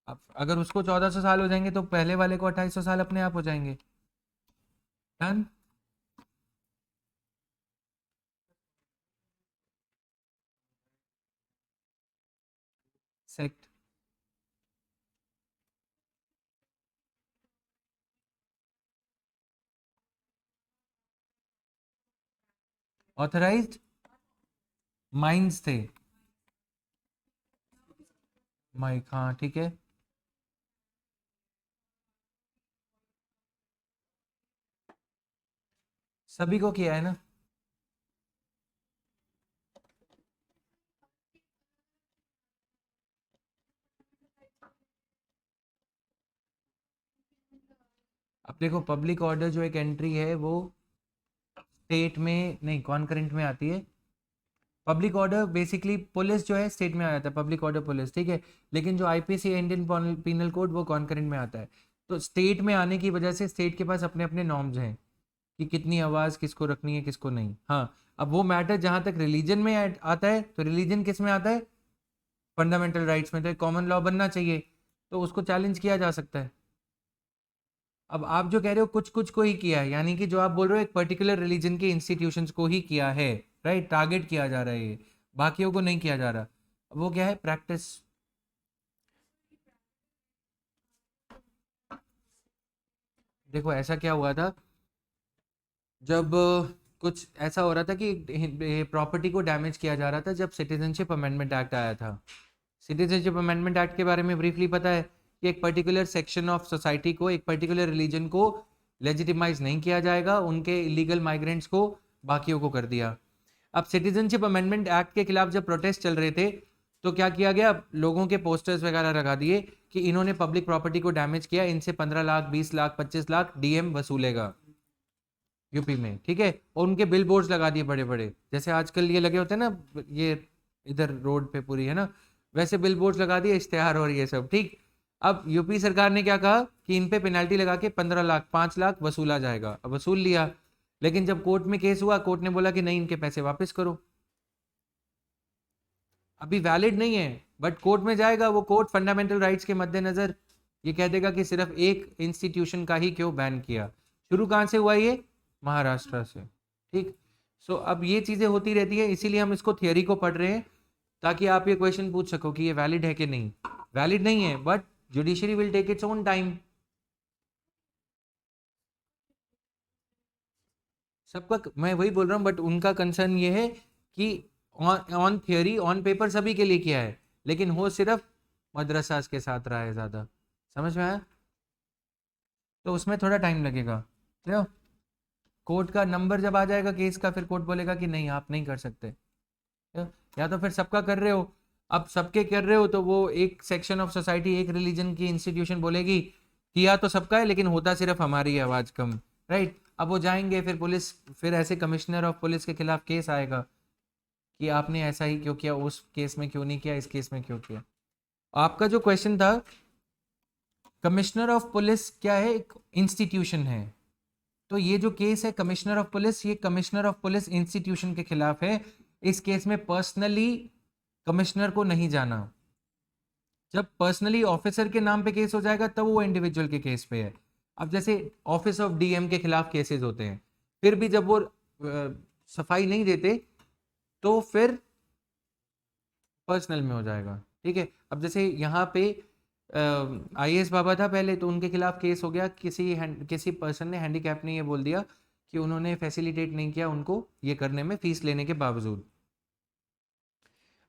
अब अगर उसको 1400 साल हो जाएंगे, तो पहले वाले को 2800 साल अपने आप हो जाएंगे। डन। सेक्ट, ऑथराइज्ड माइंस थे, माइक, हाँ ठीक है। सभी को किया है ना। अब देखो पब्लिक ऑर्डर जो एक एंट्री है वो स्टेट में नहीं, कॉन्करेंट में आती है। पब्लिक ऑर्डर बेसिकली पुलिस जो है स्टेट में आ जाता है, पब्लिक ऑर्डर पुलिस, ठीक है। लेकिन जो आईपीसी इंडियन पीनल कोड वो कॉन्करेंट में आता है। तो स्टेट में आने की वजह से स्टेट के पास अपने अपने नॉर्म्स हैं कि कितनी आवाज़ किसको रखनी है किसको नहीं। हाँ, अब वो मैटर जहाँ तक रिलीजन में आता है, तो रिलीजन किस में आता है, फंडामेंटल राइट्स में। तो कॉमन लॉ बनना चाहिए, तो उसको चैलेंज किया जा सकता है। अब आप जो कह रहे हो कुछ कुछ को ही किया है, यानी कि जो आप बोल रहे हो एक पर्टिकुलर रिलीजन के इंस्टीट्यूशंस को ही किया है, राइट, टारगेट किया जा रहा है, ये बाकियों को नहीं किया जा रहा। अब वो क्या है, प्रैक्टिस। देखो ऐसा क्या हुआ था, जब कुछ ऐसा हो रहा था कि प्रॉपर्टी को डैमेज किया जा रहा था, जब सिटीजनशिप अमेंडमेंट एक्ट आया था। सिटीजनशिप अमेंडमेंट एक्ट के बारे में ब्रीफली पता है कि एक पर्टिकुलर सेक्शन ऑफ सोसाइटी को, एक पर्टिकुलर रिलीजन को लेजिटिमाइज नहीं किया जाएगा, उनके इलीगल माइग्रेंट्स को बाकियों को कर दिया। अब सिटीजनशिप अमेंडमेंट एक्ट के खिलाफ जब प्रोटेस्ट चल रहे थे, तो क्या किया गया, लोगों के पोस्टर्स वगैरह लगा दिए कि इन्होंने पब्लिक प्रॉपर्टी को डैमेज किया, इनसे 15 लाख 20 लाख 25 लाख डीएम वसूलेगा यूपी में, ठीक है। और उनके बिल बोर्ड्स लगा दिए बड़े बड़े, जैसे आजकल ये लगे होते हैं ना, ये इधर रोड पे पूरी है ना, वैसे बिल बोर्ड्स लगा दिए, इश्तेहार और ये सब, ठीक। अब यूपी सरकार ने क्या कहा कि इन पे पेनल्टी लगा के 15 लाख 5 लाख वसूला जाएगा। अब वसूल लिया, लेकिन जब कोर्ट में केस हुआ, कोर्ट ने बोला कि नहीं, इनके पैसे वापस करो। अभी वैलिड नहीं है, बट कोर्ट में जाएगा, वो कोर्ट फंडामेंटल राइट्स के मद्देनजर ये कह देगा कि सिर्फ एक इंस्टीट्यूशन का ही क्यों बैन किया। शुरू कहाँ से हुआ ये, महाराष्ट्र से, ठीक। सो अब ये चीजें होती रहती है, इसीलिए हम इसको थियोरी को पढ़ रहे हैं, ताकि आप ये क्वेश्चन पूछ सको कि ये वैलिड है कि नहीं। वैलिड नहीं है, but judiciary will take its own time. सबका मैं वही बोल रहा हूँ, बट उनका कंसर्न ये है कि ऑन थियोरी ऑन पेपर सभी के लिए किया है, लेकिन हो सिर्फ मदरसास के साथ रहा है ज़्यादा। समझ में आया, तो उसमें थोड़ा टाइम लगेगा, ठीक। कोर्ट का नंबर जब आ जाएगा केस का, फिर कोर्ट बोलेगा कि नहीं आप नहीं कर सकते, या तो फिर सबका कर रहे हो। अब सबके कर रहे हो तो वो एक सेक्शन ऑफ सोसाइटी, एक रिलीजन की इंस्टीट्यूशन बोलेगी किया तो सबका है, लेकिन होता सिर्फ हमारी है, आवाज़ कम, राइट। अब वो जाएंगे, फिर पुलिस, फिर ऐसे कमिश्नर ऑफ पुलिस के खिलाफ केस आएगा कि आपने ऐसा ही क्यों किया, उस केस में क्यों नहीं किया, इस केस में क्यों किया। आपका जो क्वेश्चन था, कमिश्नर ऑफ पुलिस क्या है, एक इंस्टीट्यूशन है। तो ये जो केस है कमिश्नर ऑफ पुलिस, ये कमिश्नर ऑफ पुलिस इंस्टीट्यूशन के खिलाफ है। इस केस में पर्सनली कमिश्नर को नहीं जाना। जब पर्सनली ऑफिसर के नाम पे केस हो जाएगा, तब वो इंडिविजुअल के केस पे है। अब जैसे ऑफिस ऑफ डीएम के खिलाफ केसेस होते हैं, फिर भी जब वो सफाई नहीं देते, तो फिर पर्सनल में हो जाएगा, ठीक है। अब जैसे यहाँ पे आईएएस बाबा था पहले, तो उनके खिलाफ केस हो गया, किसी पर्सन ने, हैंडीकैप ने ये बोल दिया कि उन्होंने फैसिलिटेट नहीं किया उनको ये करने में, फीस लेने के बावजूद।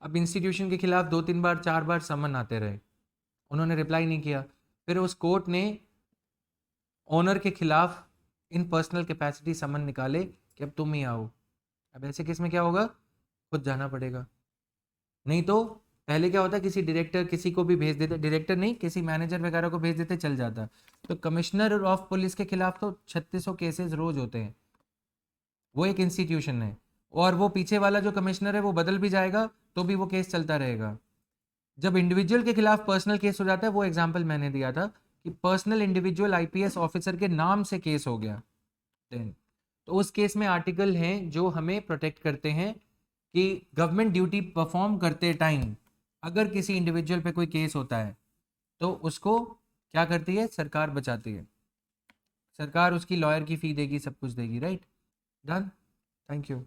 अब इंस्टीट्यूशन के खिलाफ 2-3 बार 4 बार समन आते रहे, उन्होंने रिप्लाई नहीं किया। फिर उस कोर्ट ने ओनर के खिलाफ इन पर्सनल कैपेसिटी समन निकाले कि अब तुम ही आओ। अब ऐसे केस में क्या होगा, खुद जाना पड़ेगा। नहीं तो पहले क्या होता, किसी डायरेक्टर किसी को भी भेज देते, डायरेक्टर नहीं किसी मैनेजर वगैरह को भेज देते, चल जाता। तो कमिश्नर ऑफ पुलिस के खिलाफ तो 3600 केसेस रोज होते हैं। वो एक इंस्टीट्यूशन है, और वो पीछे वाला जो कमिश्नर है वो बदल भी जाएगा तो भी वो केस चलता रहेगा। जब इंडिविजुअल के खिलाफ पर्सनल केस हो जाता है, वो एग्जाम्पल मैंने दिया था कि पर्सनल इंडिविजुअल आईपीएस ऑफिसर के नाम से केस हो गया, देन तो उस केस में आर्टिकल हैं जो हमें प्रोटेक्ट करते हैं कि गवर्नमेंट ड्यूटी परफॉर्म करते टाइम अगर किसी इंडिविजुअल पे कोई केस होता है, तो उसको क्या करती है, सरकार बचाती है। सरकार उसकी लॉयर की फ़ी देगी, सब कुछ देगी, राइट। Done, thank you.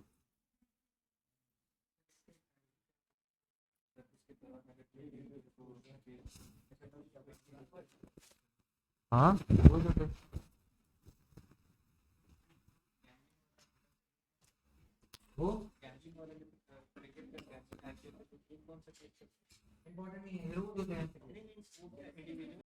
हाँ बोल दो फिर। वो इम्पोर्टेंट नहीं है, रोज होते हैं